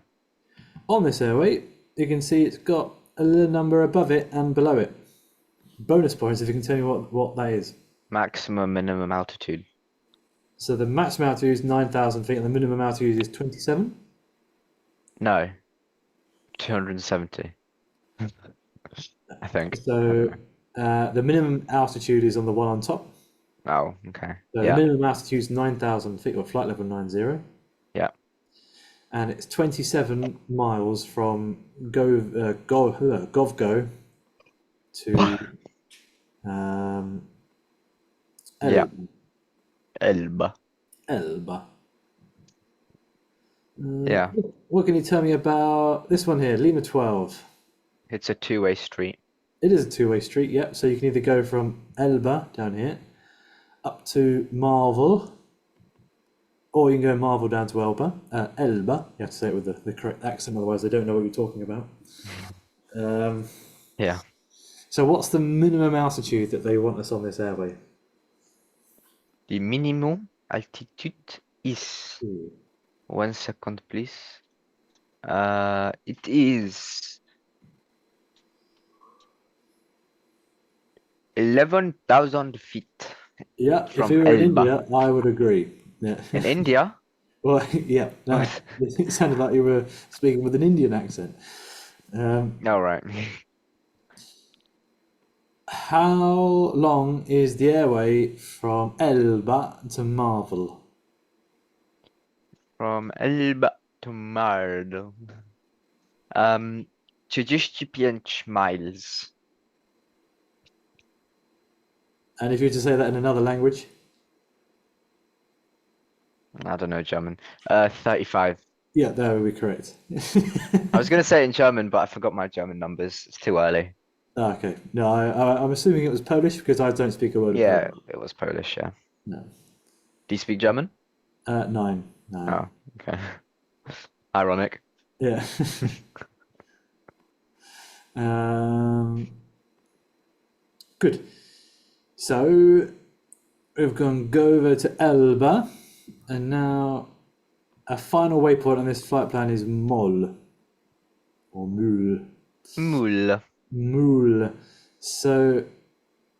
On this airway, you can see it's got a little number above it and below it. Bonus points if you can tell me what that is. Maximum minimum altitude. So the maximum altitude is 9,000 feet and the minimum altitude is 27? No. 270. I think. So the minimum altitude is on the one on top. Oh, okay. So Yeah. the minimum altitude is 9,000 feet, or flight level 90. Yeah. And it's 27 miles from Govgo to Yeah. Elba. Elba. Yeah, What can you tell me about this one here, Lima 12? it's a two-way street. It is a two-way street, yep. So you can either go from Elba down here up to Marvel, or you can go Marvel down to Elba. You have to say it with the correct accent, otherwise they don't know what you're talking about. Um, Yeah. so what's the minimum altitude that they want us on this airway? The minimum altitude is 1 second, please. It is 11,000 feet Yeah, if from we were in Elba. India, I would agree. Yeah. In India? Well, yeah, no, What? it sounded like you were speaking with an Indian accent. All right. How long is the airway from Elba to Marvel? From Elba to Marl. 35 miles. And if you were to say that in another language? I don't know German. 35. Yeah, that would be correct. I was gonna say it in German, but I forgot my German numbers. It's too early. Okay. No, I'm assuming it was Polish because I don't speak a word of Yeah, Polish. it was Polish, yeah. No. Do you speak German? Nine. No. Oh, okay. Ironic. Yeah. um, good. So we've gone go over to Elba, and now a final waypoint on this flight plan is Mol or Mul. Mul. Mul. So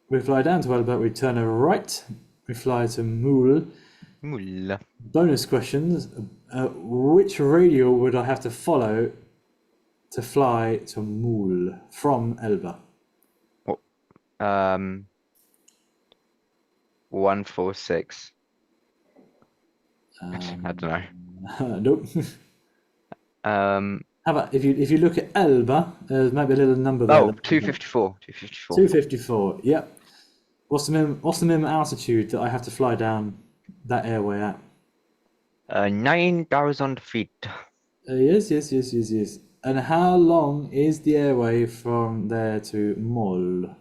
we fly down to Elba, we turn a right, we fly to Mul. Mul. Bonus questions. Which radial would I have to follow to fly to Mul from Elba? Oh, 146. I don't know. Nope. Um, How about if you look at Elba, there's maybe a little number there. oh, 254. 254. 254. Yep. What's the minimum altitude that I have to fly down that airway at? 9,000 feet. Yes. And how long is the airway from there to Mol?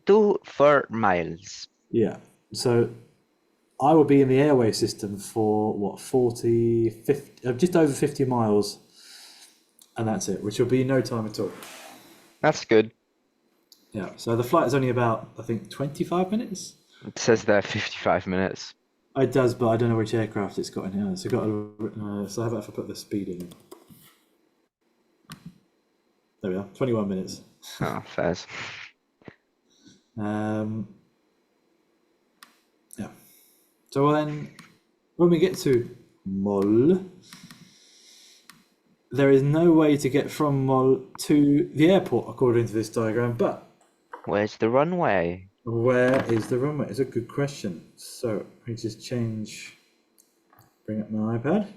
4 miles. Yeah. So I will be in the airway system for what, 40, 50, just over 50 miles. And that's it, which will be no time at all. That's good. Yeah. So the flight is only about, I think, 25 minutes. It says there 55 minutes. It does, but I don't know which aircraft it's got in here. So so how about if I put the speed in? There we are, 21 minutes. Oh, fairs. Yeah. So then, when we get to Mol, there is no way to get from Mol to the airport according to this diagram. But Where's the runway? where is the runway? It's a good question. So let me just bring up my iPad.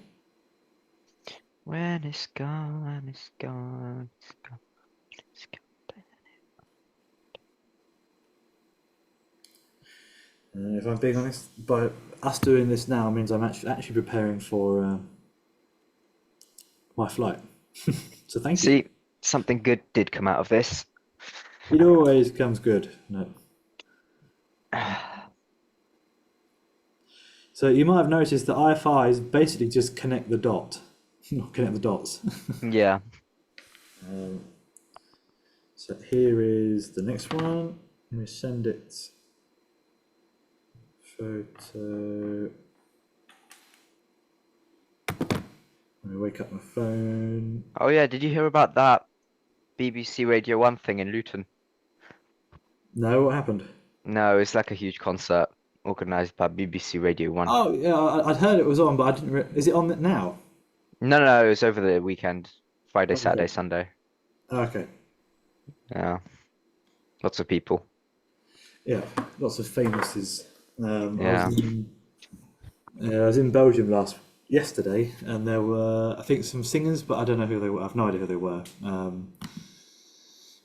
When it's gone, it's gone, it's gone, it's gone. If I'm being honest, by us doing this now means I'm actually preparing for my flight. So thank you. See, something good did come out of this. It always comes good. No. So you might have noticed that IFRs basically just connect the dot, not connect the dots. Yeah. So here is the next one. Let me send it. Photo. Let me wake up my phone. Oh yeah, did you hear about that BBC Radio 1 thing in Luton? No, what happened? No, it's like a huge concert organized by BBC Radio 1. Oh yeah, I'd heard it was on, but I didn't. Is it on now? No, it was over the weekend. Friday, Okay. Saturday, Sunday. Okay. Yeah. Lots of people. Yeah, lots of famouses. Yeah. I was in Belgium yesterday, and there were, I think, some singers, but I don't know who they were. I've no idea who they were.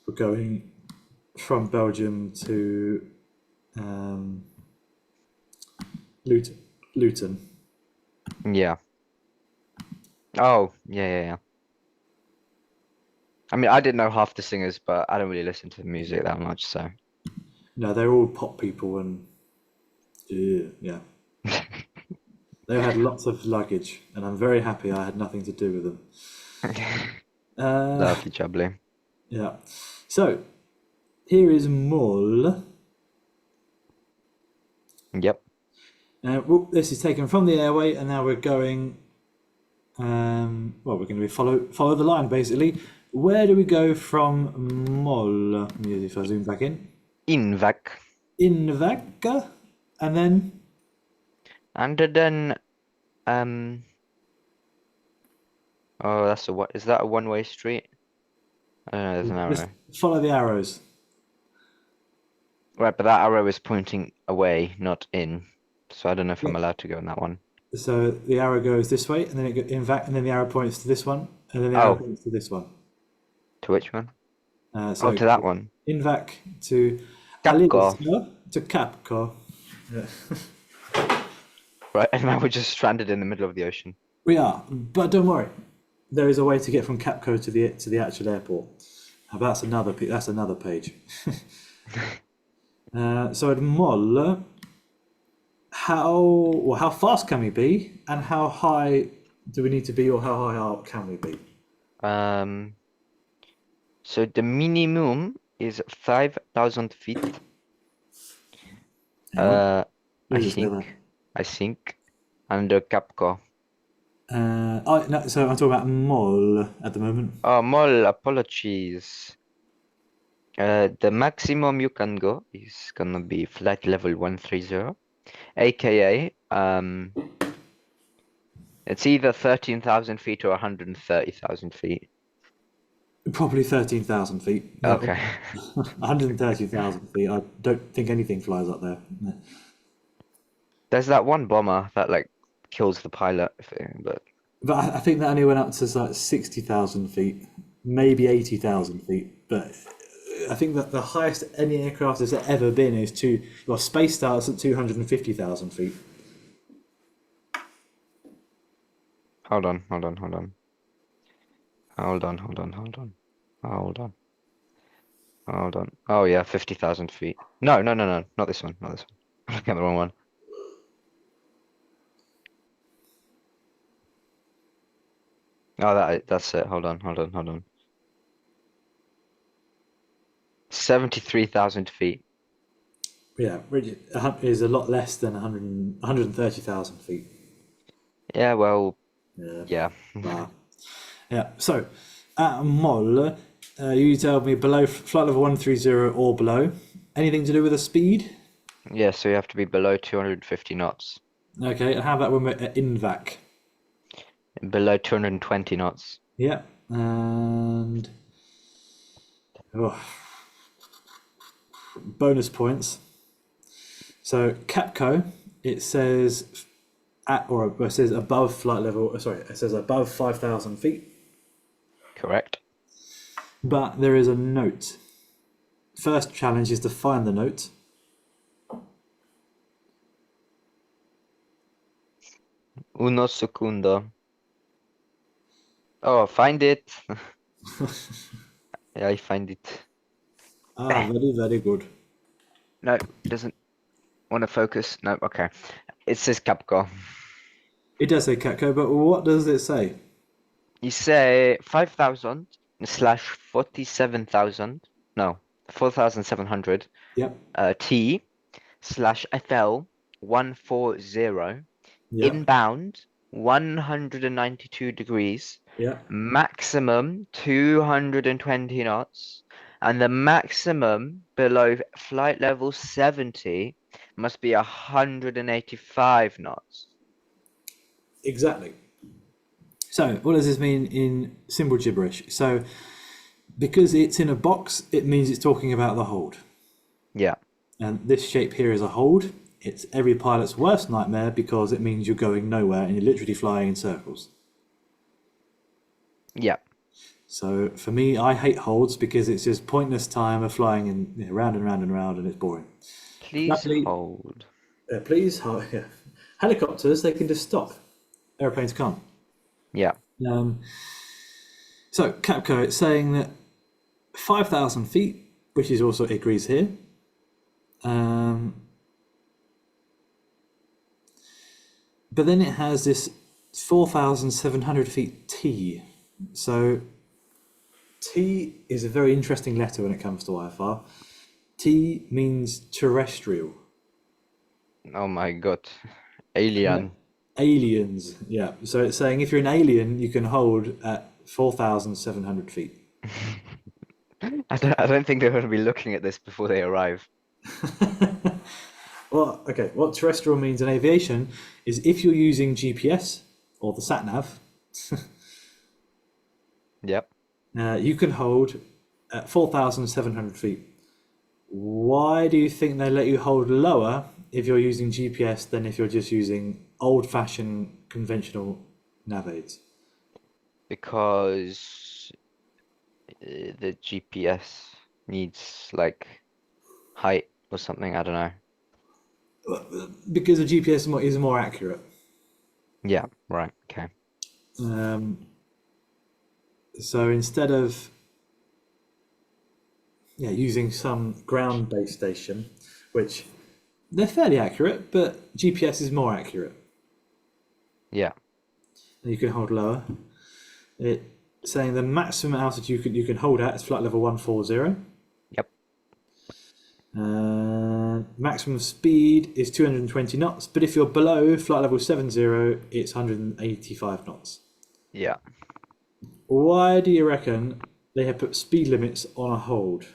We're going from Belgium to Luton. Yeah. Oh, yeah, yeah, yeah. I mean, I didn't know half the singers, but I don't really listen to music that much, so. No, they're all pop people, and yeah, they had lots of luggage, and I'm very happy I had nothing to do with them. Uh, Lovely, jubbly. yeah. So here is Moll. Yep. Well, this is taken from the airway, and now we're going. Well, we're going to be follow the line basically. Where do we go from Moll? Let me if I zoom back in. Invak. Invacca, and then And then, um, oh, that's a what? Is that a one-way street? I don't know, there's an just arrow. follow the arrows. Right, but that arrow is pointing away, not in. So I don't know if Yeah. I'm allowed to go in that one. So the arrow goes this way, and then it goes Invac, and then the arrow points to this one, and then the arrow Oh, points to this one. to which one? Oh, So to that one. Invac to Capco. Alice to Capco. Yeah. Right, and now we're just stranded in the middle of the ocean. We are, but don't worry. There is a way to get from Capco to the actual airport. That's another page. So at Moll, how fast can we be, and how high do we need to be, or how high up can we be? Um, so the minimum is 5,000 feet. Hang on. I Where's this think, I think, under Capco. No, so I'm talking about Moll at the moment. Oh, Mol, apologies. The maximum you can go is gonna be flight level 130, aka it's either 13,000 feet or 130,000 feet. Probably 13,000 feet. Yeah, Okay. 130,000 feet. I don't think anything flies up there. No. There's that one bomber that like kills the pilot thing, but But I think that only went up to like 60,000 feet, maybe 80,000 feet. But I think that the highest any aircraft has ever been is well, space starts at 250,000 feet. hold on, hold on, hold on. Hold on, hold on, hold on. Hold on. Hold on. Oh yeah, 50,000 feet. No, no, no, no, not this one, not this one. I'm looking at the wrong one. Oh, that's it. Hold on, hold on, hold on. 73,000 feet. Yeah, really, is a lot less than 130,000 feet. Yeah, well, Yeah. yeah. Wow. Yeah. So at Moll, you told me below flight level 130 or below. Anything to do with the speed? Yeah, so you have to be below 250 knots. Okay. And how about when we're at Invac? Below 220 knots. Yeah. And oh, bonus points. So Capco, it says it says above flight level. Sorry, it says above 5,000 feet. Correct. But there is a note. First challenge is to find the note. Uno segundo. Oh, find it. Yeah, I find it. Very, very good. No, it doesn't want to focus. No, okay. It says Capco. It does say Capco, but what does it say? You say 5,000 slash 47,000. No, 4,700. Yep. T slash FL 140. Yep. Inbound 192 degrees. Yep. Maximum 220 knots. And the maximum below flight level 70 must be 185 knots. Exactly. So, what does this mean in simple gibberish? So, because it's in a box, it means it's talking about the hold. Yeah. And this shape here is a hold. It's every pilot's worst nightmare because it means you're going nowhere and you're literally flying in circles. Yeah. So for me, I hate holds because it's just pointless time of flying in round and round and round, and it's boring. Please Luckily, hold. please, yeah. Helicopters they can just stop. Airplanes can't. Yeah. Um, so Capco, it's saying that 5,000 feet, which is also agrees here. But then it has this 4,700 feet T. So T is a very interesting letter when it comes to IFR. T means terrestrial. Oh my god. Alien. Aliens, yeah. So it's saying if you're an alien, you can hold at 4,700 feet. I don't think they're going to be looking at this before they arrive. Well, okay, what terrestrial means in aviation is if you're using GPS or the sat nav, Yep. you can hold at 4,700 feet. Why do you think they let you hold lower if you're using GPS than if you're just using old-fashioned conventional nav aids? Because the GPS needs like height or something. I don't know. Because the GPS is more accurate. Yeah, right. Okay. Um, so instead of using some ground-based station, which they're fairly accurate, but GPS is more accurate. Yeah. And you can hold lower. It saying the maximum altitude you can hold at is flight level 140. Yep. Maximum speed is 220 knots, but if you're below flight level 70, it's 185 knots. Yeah. Why do you reckon they have put speed limits on a hold?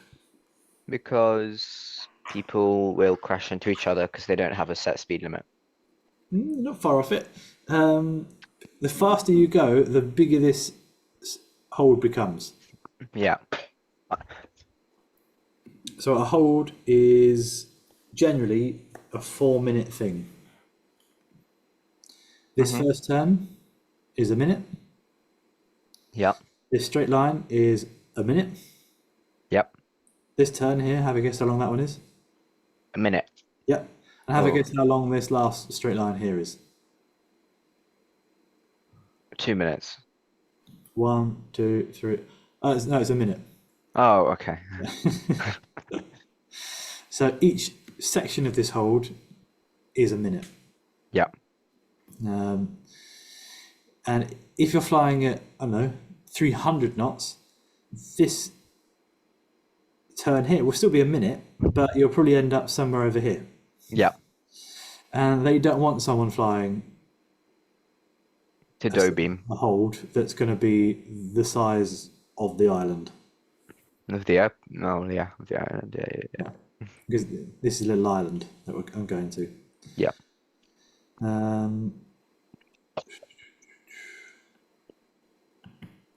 Because people will crash into each other because they don't have a set speed limit. Not far off it. The faster you go, the bigger this hold becomes. Yeah. So a hold is generally a 4-minute thing. This Hmm. first turn is a minute. Yep. This straight line is a minute. Yep. This turn here, have a guess how long that one is? A minute. Yep. And have a Oh, guess how long this last straight line here is? 2 minutes. 1, 2, 3. No, it's a minute. Oh, okay. So each section of this hold is a minute. Yep. And if you're flying at, I don't know, 300 knots, this turn here will still be a minute, but you'll probably end up somewhere over here. Yep. And they don't want someone flying To dough beam a hold that's going to be the size of the island. of the air. No, yeah, of the island. Yeah. Because this is a little island that I'm going to. Yeah.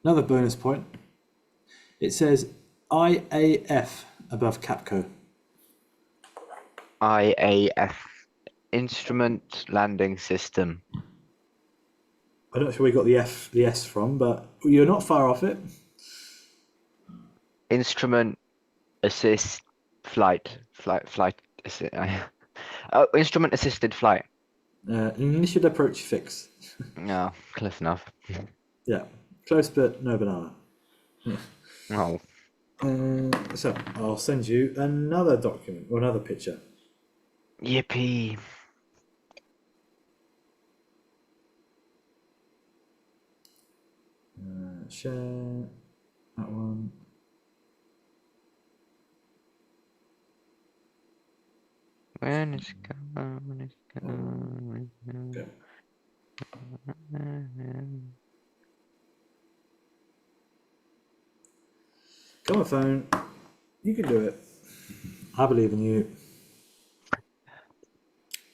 Another bonus point. It says IAF above Capco. IAF. Instrument Landing System. I'm not sure where we got the S from, but you're not far off it. Instrument Assist Flight. Flight. Oh, Instrument Assisted Flight. Initial approach fix. No, close enough. Yeah, close but no banana. Oh. So I'll send you another document or another picture. Yippee. Share that one. When it's gone, when it's gone. Okay. Come on, phone. You can do it. I believe in you.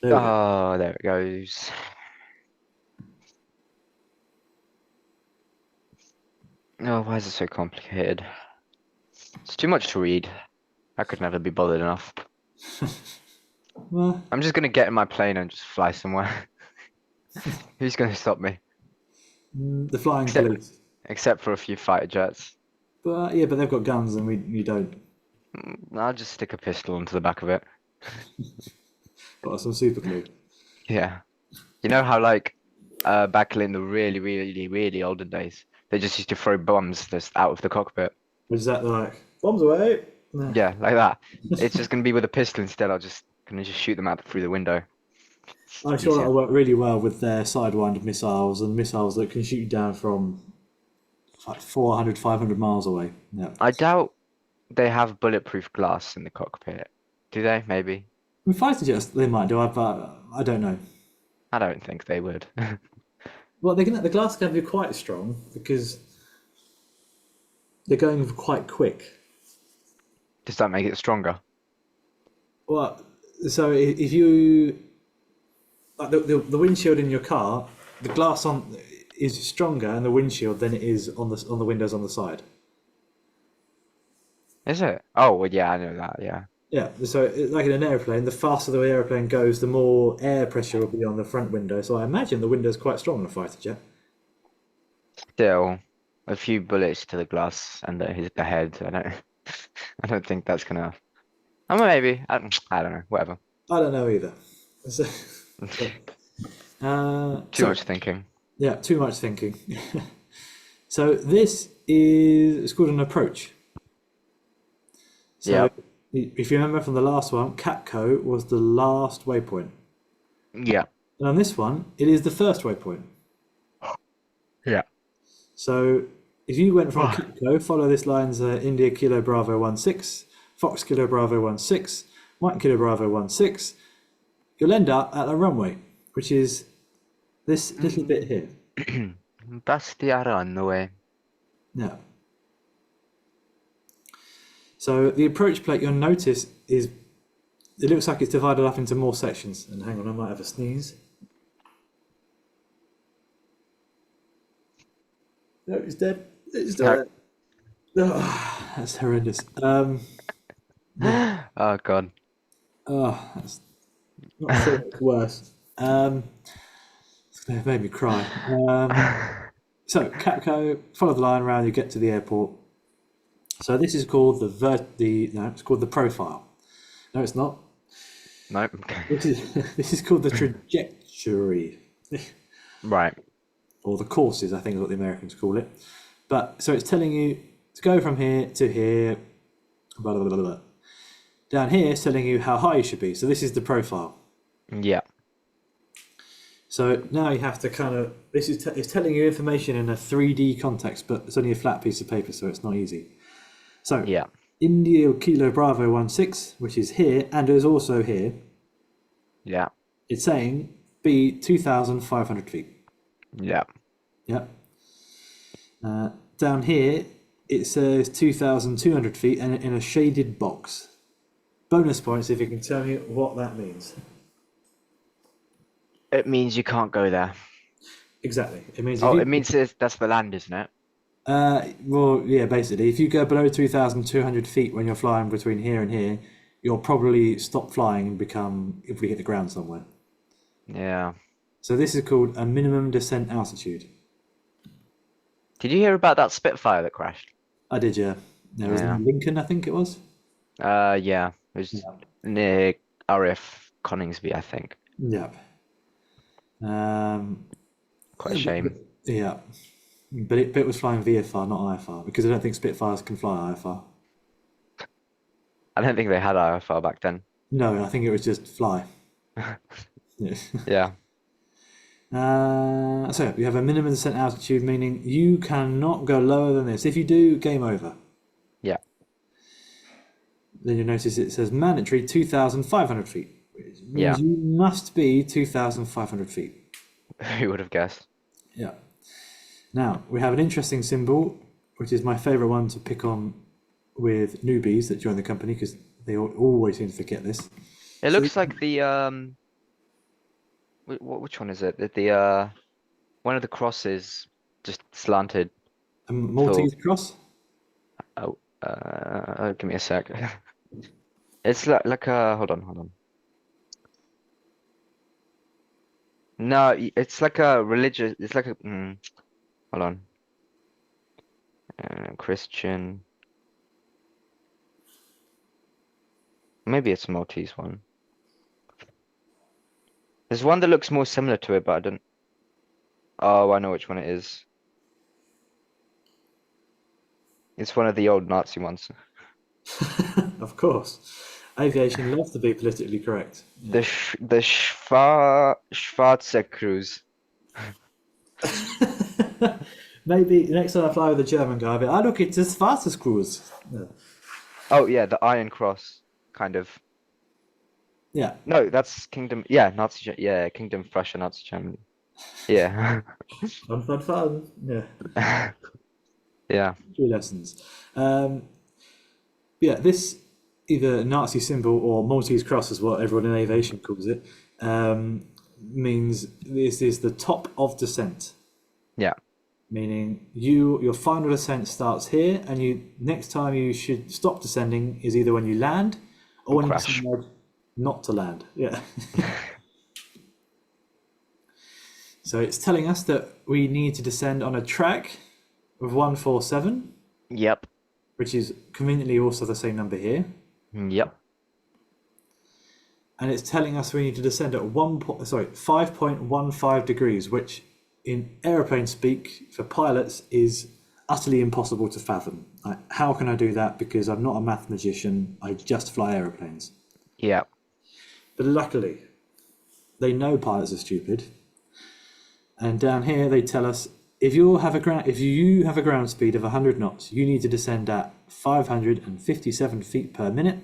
There we go. Oh, there it goes. Oh, why is it so complicated? It's too much to read. I could never be bothered enough. Well, I'm just gonna get in my plane and just fly somewhere. Who's gonna stop me? the flying Except, police. except for a few fighter jets. But yeah, but they've got guns and we don't. I'll just stick a pistol into the back of it. Got some super glue. Yeah. You know how like back in the really, really, really olden days. They just used to throw bombs just out of the cockpit. Was that like bombs away? Nah. Yeah, like that. It's just gonna be with a pistol instead. I'll just gonna just shoot them out through the window. It's I'm sure that'll easier. work really well with their sidewinder missiles and missiles that can shoot you down from like 400, 500 miles away. Yeah. I doubt they have bulletproof glass in the cockpit. Do they? Maybe. I mean, fighter jets, they might do, but I don't know. I don't think they would. Well, the glass can be quite strong because they're going quite quick. Does that make it stronger? Well, so if you like the windshield in your car, the glass on is stronger in the windshield than it is on the windows on the side. Is it? Oh, well, yeah, I know that. Yeah. Yeah, so like in an airplane, the faster the airplane goes, the more air pressure will be on the front window. So I imagine the window's quite strong on a fighter jet. Still, a few bullets to the glass and the head. I don't. I don't think that's gonna. Oh, maybe. I don't know. Whatever. I don't know either. So, Too so much thinking. yeah, too much thinking. So this is it's called an approach. So Yep. if you remember from the last one, Capco was the last waypoint, Yeah. and on this one, it is the first waypoint. Yeah. So if you went from Capco, follow this line's India Kilo Bravo 16, Fox Kilo Bravo 16, Mike Kilo Bravo 16, you'll end up at a runway, which is this little bit here. That's the runway. Yeah. So the approach plate you'll notice is it looks like it's divided up into more sections. And hang on, I might have a sneeze. No, it's dead. It's dead. Oh, that's horrendous. Oh God. Oh, that's not sure what's worse. It made me cry. So Capco, follow the line around, you get to the airport. So this is called it's called the profile. No, it's not. Nope. This is called the trajectory, Right. or the courses, I think is what the Americans call it. But so it's telling you to go from here to here, blah, blah, blah, blah, blah. Down here, it's telling you how high you should be. So this is the profile. Yeah. So now you have to kind of it's telling you information in a 3D context, but it's only a flat piece of paper, so it's not easy. So Yeah. India Kilo Bravo 16, which is here and is also here, Yeah. it's saying be 2,500 feet. Yeah. Yep. Down here, it says 2,200 feet and in a shaded box. Bonus points if you can tell me what that means. It means you can't go there. Exactly. It means Oh, it means that's the land, isn't it? well, yeah, basically, if you go below 2,200 feet when you're flying between here and here, you'll probably stop flying and become if we hit the ground somewhere. Yeah. So this is called a minimum descent altitude. Did you hear about that Spitfire that crashed? I did, yeah. There was Yeah. Lincoln, I think it was. Yeah. It was near RF Coningsby, I think. Yeah. Quite a shame. Yeah. But it was flying VFR, not IFR, because I don't think Spitfires can fly IFR. I don't think they had IFR back then. No, I think it was just fly. Yeah. Yeah. So you have a minimum descent altitude, meaning you cannot go lower than this. If you do, game over. Yeah. Then you notice it says mandatory 2,500 feet, which means Yeah. you must be 2,500 feet. Who would have guessed? Yeah. Now, we have an interesting symbol, which is my favourite one to pick on with newbies that join the company, because they always seem to forget this. It looks like the which one is it? The one of the crosses just slanted. A Maltese cross? Oh, give me a sec. It's like a hold on. No, it's like a religious. It's like a hold on. Christian. Maybe it's a Maltese one. There's one that looks more similar to it, but I don't. Oh, I know which one it is. It's one of the old Nazi ones. Of course. Aviation loves to be politically correct. The Schwarze Cruise. Maybe next time I fly with a German guy, I'll be, I look, it's as fast as cruise. Yeah. Oh yeah, the Iron Cross, kind of. Yeah. No, that's Kingdom. Yeah, Yeah, Kingdom of Prussia, Nazi Germany. Yeah. Fun, fun, fun. Yeah. Yeah. True lessons. Um, yeah, this either Nazi symbol or Maltese cross is what everyone in aviation calls it, means this is the top of descent. Yeah. Meaning your final descent starts here, and you next time you should stop descending is either when you land or when you Crash. decide not to land. Yeah. So it's telling us that we need to descend on a track of 147, Yep. which is conveniently also the same number here. Yep. And it's telling us we need to descend at 5.15 degrees, which in aeroplane speak for pilots is utterly impossible to fathom. Like, how can I do that? Because I'm not a math magician. I just fly aeroplanes. Yep. But luckily, they know pilots are stupid. And down here they tell us if you have a ground speed of 100 knots, you need to descend at 557 feet per minute,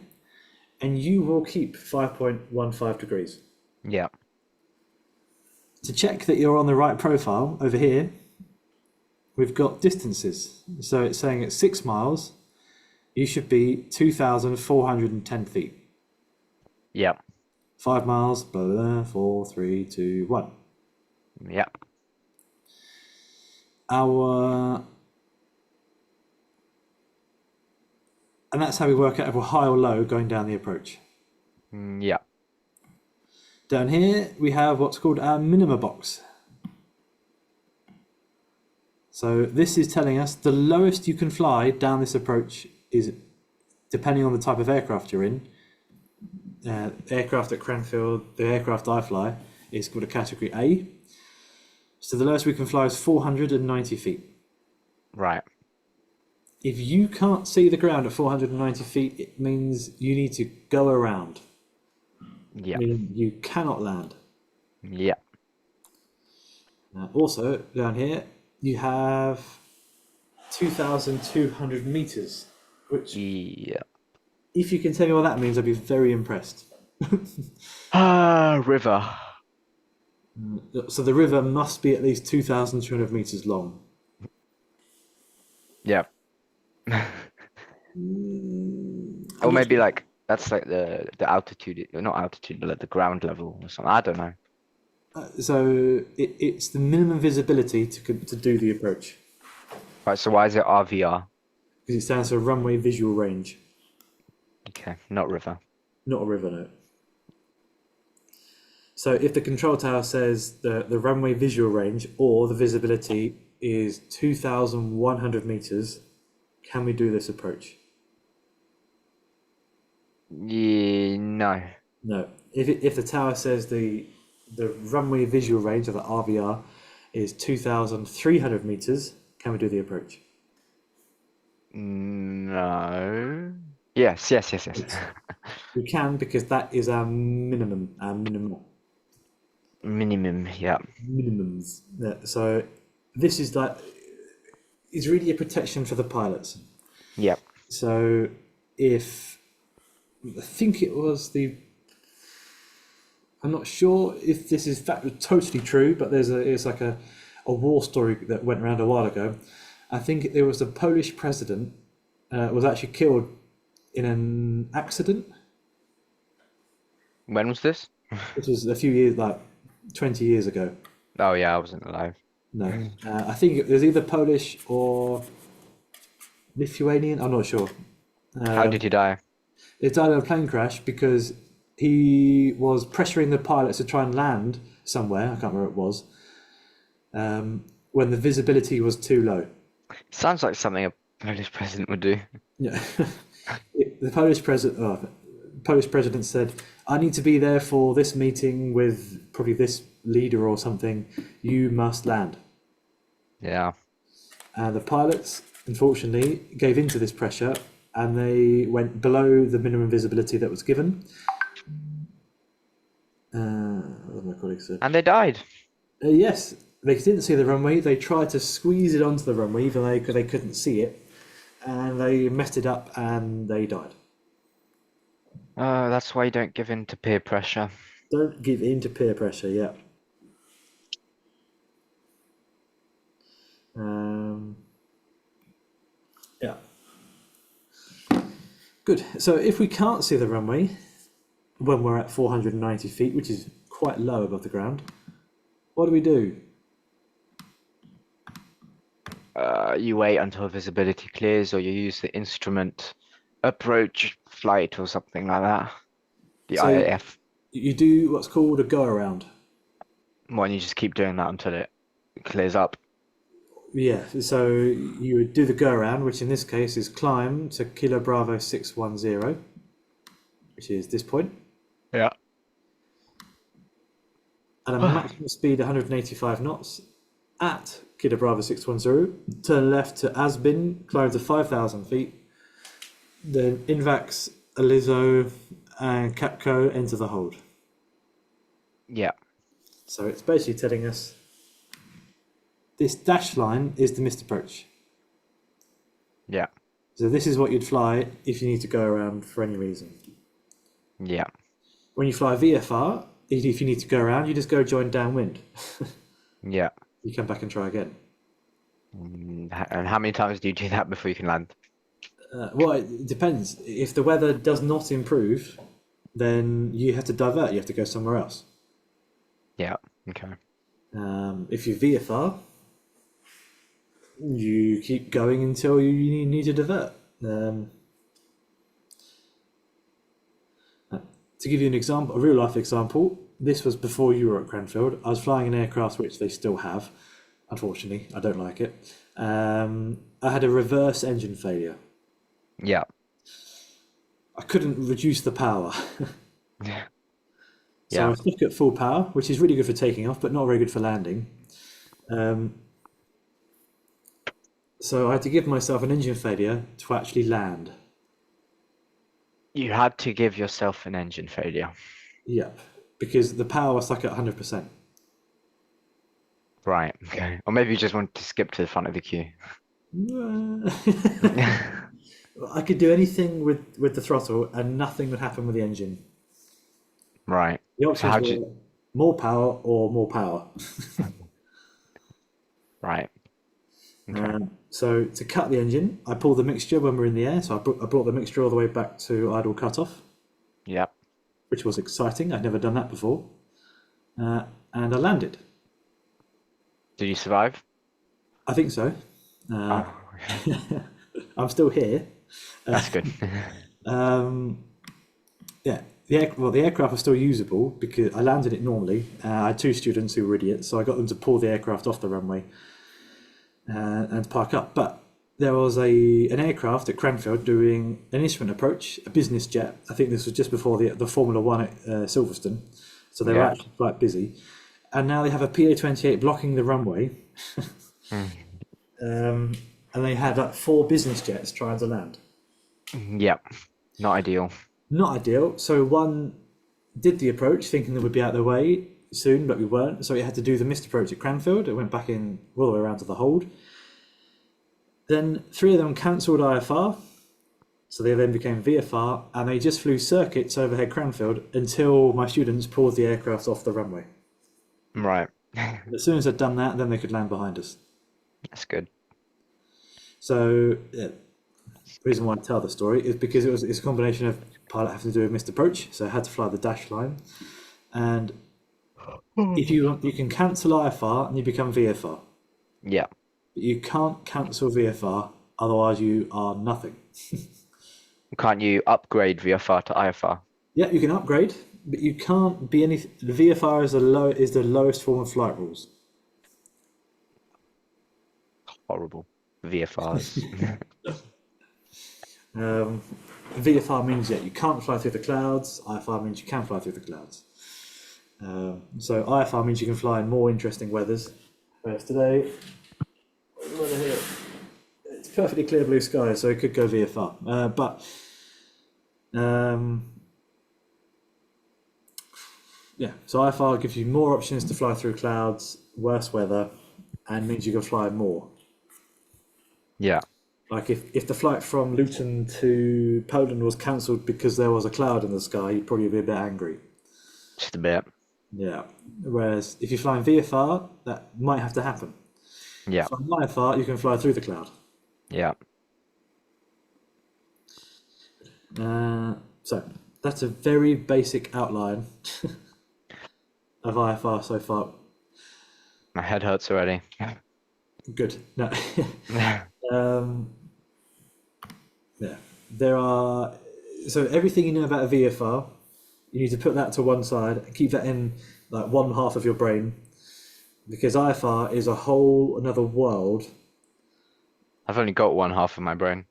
and you will keep 5.15 degrees. Yeah. To check that you're on the right profile over here, we've got distances. So it's saying at 6 miles, you should be 2,410 feet. Yeah. 5 miles, blah, blah, blah, 4, 3, 2, 1. Yeah. And that's how we work out if we're high or low going down the approach. Yeah. Down here, we have what's called our minima box. So this is telling us the lowest you can fly down this approach is, depending on the type of aircraft you're in, aircraft at Cranfield, the aircraft I fly, is called a category A. So the lowest we can fly is 490 feet. Right. If you can't see the ground at 490 feet, it means you need to go around. Yeah. Meaning you cannot land. Yeah. Also, down here, you have 2,200 meters, which, Yeah. if you can tell me what that means, I'd be very impressed. River. So the river must be at least 2,200 meters long. Yeah. Or maybe like that's like the altitude, not altitude, but like the ground level or something. I don't know. So it's the minimum visibility to do the approach, Right. So why is it RVR? because it stands for runway visual range, Okay, not river. not a river note. So if the control tower says the runway visual range or the visibility is 2,100 meters, can we do this approach? Yeah. No. No. If the tower says the runway visual range of the RVR is 2,300 meters, can we do the approach? No. Yes. Yes. Yes. Yes. We can, because that is our minimum, Minimum. Yeah. minimums. Yeah, so this is is really a protection for the pilots. Yeah. So if I think it was I'm not sure if this is totally true, but it's like a war story that went around a while ago. I think there was a Polish president was actually killed in an accident. When was this? This was a few years, like 20 years ago. Oh yeah, I wasn't alive. No, I think it was either Polish or Lithuanian. I'm not sure. How did he die? It died in a plane crash because he was pressuring the pilots to try and land somewhere. I can't remember where it was. When the visibility was too low. Sounds like something a Polish president would do. Yeah, the Polish president said, "I need to be there for this meeting with probably this leader or something. You must land." Yeah. And the pilots, unfortunately, gave into this pressure and they went below the minimum visibility that was given. What my colleague said. And they died. Yes, they didn't see the runway. They tried to squeeze it onto the runway, even though they couldn't see it, and they messed it up and they died. That's why you don't give in to peer pressure. Don't give in to peer pressure. Yeah. Yeah. Good. So if we can't see the runway when we're at 490 feet, which is quite low above the ground, what do we do? You wait until visibility clears, or you use the instrument approach flight or something like that. The So IAF. you do what's called a go around. Well, you just keep doing that until it clears up. Yeah, so you would do the go around, which in this case is climb to Kilo Bravo 610, which is this point, Yeah. at a maximum speed 185 knots at Kilo Bravo 610, turn left to Asbin, climb to 5,000 feet, then Invax, Alizo, and Capco enter the hold. Yeah. So it's basically telling us this dashed line is the missed approach. Yeah. So this is what you'd fly if you need to go around for any reason. Yeah. When you fly VFR, if you need to go around, you just go join downwind. Yeah. You come back and try again. And how many times do you do that before you can land? Well, it depends. If the weather does not improve, then you have to divert. You have to go somewhere else. Yeah. Okay. If you VFR, you keep going until you need to divert. To give you an example, a real life example, this was before you were at Cranfield. I was flying an aircraft which they still have. Unfortunately, I don't like it. I had a reverse engine failure. Yeah. I couldn't reduce the power. Yeah. So I stuck at full power, which is really good for taking off, but not very good for landing. So I had to give myself an engine failure to actually land. You had to give yourself an engine failure. Yep, because the power was stuck at 100%. Right. Okay. Or maybe you just wanted to skip to the front of the queue. I could do anything with the throttle and nothing would happen with the engine. Right. The So options were more power or more power. Right. Okay. So to cut the engine, I pulled the mixture when we're in the air. So I brought the mixture all the way back to idle cutoff, Yeah. which was exciting. I'd never done that before. And I landed. Did you survive? I think so. Oh, I'm still here. that's good. Yeah, the aircraft was still usable because I landed it normally. I had two students who were idiots, so I got them to pull the aircraft off the runway and park up. But there was an aircraft at Cranfield doing an instrument approach, a business jet. I think this was just before the Formula One at Silverstone, so they were Yeah. actually quite busy. And now they have a PA-28 blocking the runway, and they had like 4 business jets trying to land. Yeah. Not ideal. Not ideal. So one did the approach thinking that we'd be out of the way soon, but we weren't. So it had to do the missed approach at Cranfield. It went back in all the way around to the hold. Then 3 of them cancelled IFR. So they then became VFR and they just flew circuits overhead Cranfield until my students pulled the aircraft off the runway. Right. As soon as they'd done that, then they could land behind us. That's good. So the reason why I tell the story is because it's a combination of pilot having to do a missed approach, so I had to fly the dash line, and if you want, you can cancel IFR and you become VFR. Yeah. But you can't cancel VFR, otherwise you are nothing. Can't you upgrade VFR to IFR? Yeah, you can upgrade, but you can't be anything. The VFR is the lowest form of flight rules. Horrible. VFRs. VFR means that you can't fly through the clouds. IFR means you can fly through the clouds. So IFR means you can fly in more interesting weathers. Whereas today, perfectly clear blue sky, so it could go VFR. Yeah, so IFR gives you more options to fly through clouds, worse weather, and means you can fly more. Yeah. Like if the flight from Luton to Poland was cancelled because there was a cloud in the sky, you'd probably be a bit angry. Just a bit. Yeah. Whereas if you fly in VFR, that might have to happen. Yeah. Flying IFR, you can fly through the cloud. Yeah. So that's a very basic outline of IFR so far. My head hurts already. Good. No. Yeah. There are so everything you know about a VFR, you need to put that to one side and keep that in like one half of your brain, because IFR is a whole another world. I've only got one half of my brain.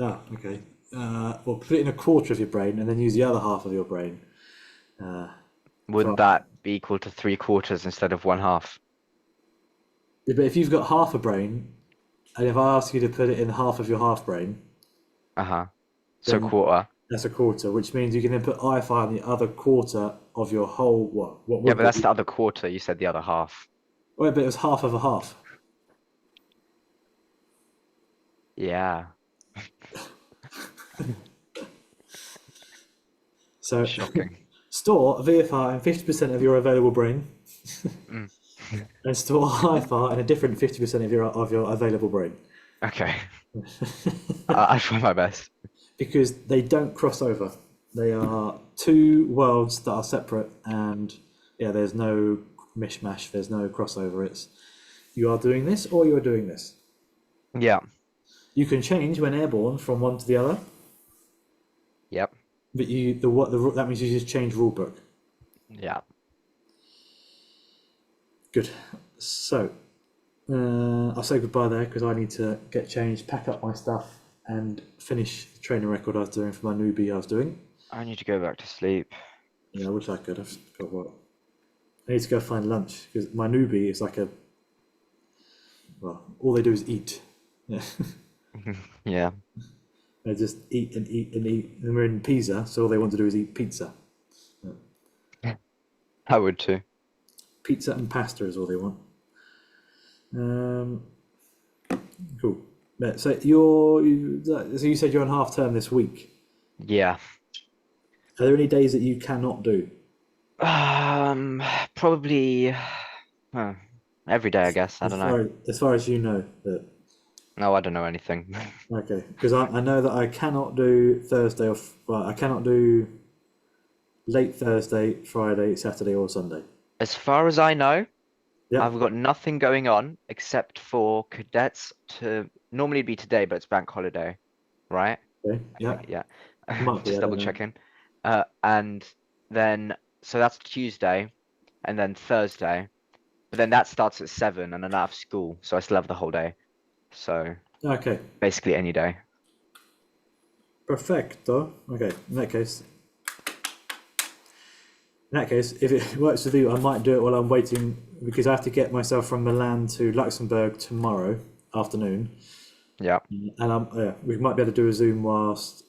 Ah, okay. Well, put it in a quarter of your brain and then use the other half of your brain. Wouldn't that be equal to 3/4 instead of 1/2? Yeah, but if you've got half a brain, and if I ask you to put it in half of your half brain, Uh-huh. So then quarter. that's a quarter, which means you can then put IFR in the other quarter of your whole what Yeah, would but that's be. the other quarter. You said the other half. Well, but it was half of a half. Yeah. So Shocking. store VFR in 50% of your available brain, Mm. and store IFR in a different 50% of your available brain, Okay. I try my best. because they don't cross over. They are two worlds that are separate, and yeah, there's no mishmash. There's no crossover. It's you are doing this or you are doing this. Yeah. You can change when airborne from one to the other, Yep. but that means you just change rule book. Yeah. Good. So I'll say goodbye there because I need to get changed, pack up my stuff, and finish the training record I was doing for my newbie I was doing. I need to go back to sleep. Yeah, I wish I could. I've got what? I need to go find lunch because my newbie is like all they do is eat. Yeah. Yeah. They just eat and eat and eat. And we're in Pisa, so all they want to do is eat pizza. I would too. Pizza and pasta is all they want. Cool. Yeah, so you said you're on half term this week. Yeah. Are there any days that you cannot do? Probably every day, I guess. I don't know. As far as you know, that No, I don't know anything. okay, because I know that I cannot do Thursday I cannot do late Thursday, Friday, Saturday, or Sunday. As far as I know, Yeah. I've got nothing going on except for cadets to normally be today, but it's bank holiday, right? Okay. I Yeah. think, yeah. Might be. Just I double don't know. checking. And then so that's Tuesday, and then Thursday. But then that starts at 7, and then I have school, so I still have the whole day. So Okay. basically any day. Perfecto. Okay. In that case, if it works with you, I might do it while I'm waiting because I have to get myself from Milan to Luxembourg tomorrow afternoon, Yeah. and we might be able to do a Zoom whilst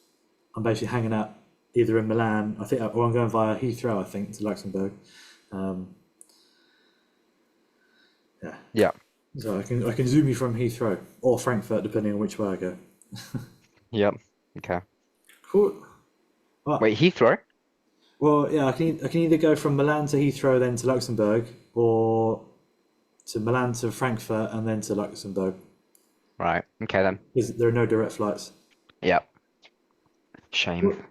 I'm basically hanging out either in Milan, or I'm going via Heathrow, I think, to Luxembourg. Yeah, Yeah. so I can Zoom you from Heathrow or Frankfurt, depending on which way I go. Yep. Okay. Cool. Well, Wait, Heathrow? well, yeah, I can either go from Milan to Heathrow, then to Luxembourg, or to Milan to Frankfurt and then to Luxembourg. Right. Okay then. Because there are no direct flights. Yep. Shame.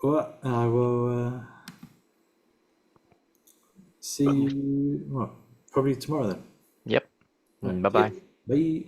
Well, I will see you probably tomorrow then. Yep. Right. Bye bye. Bye.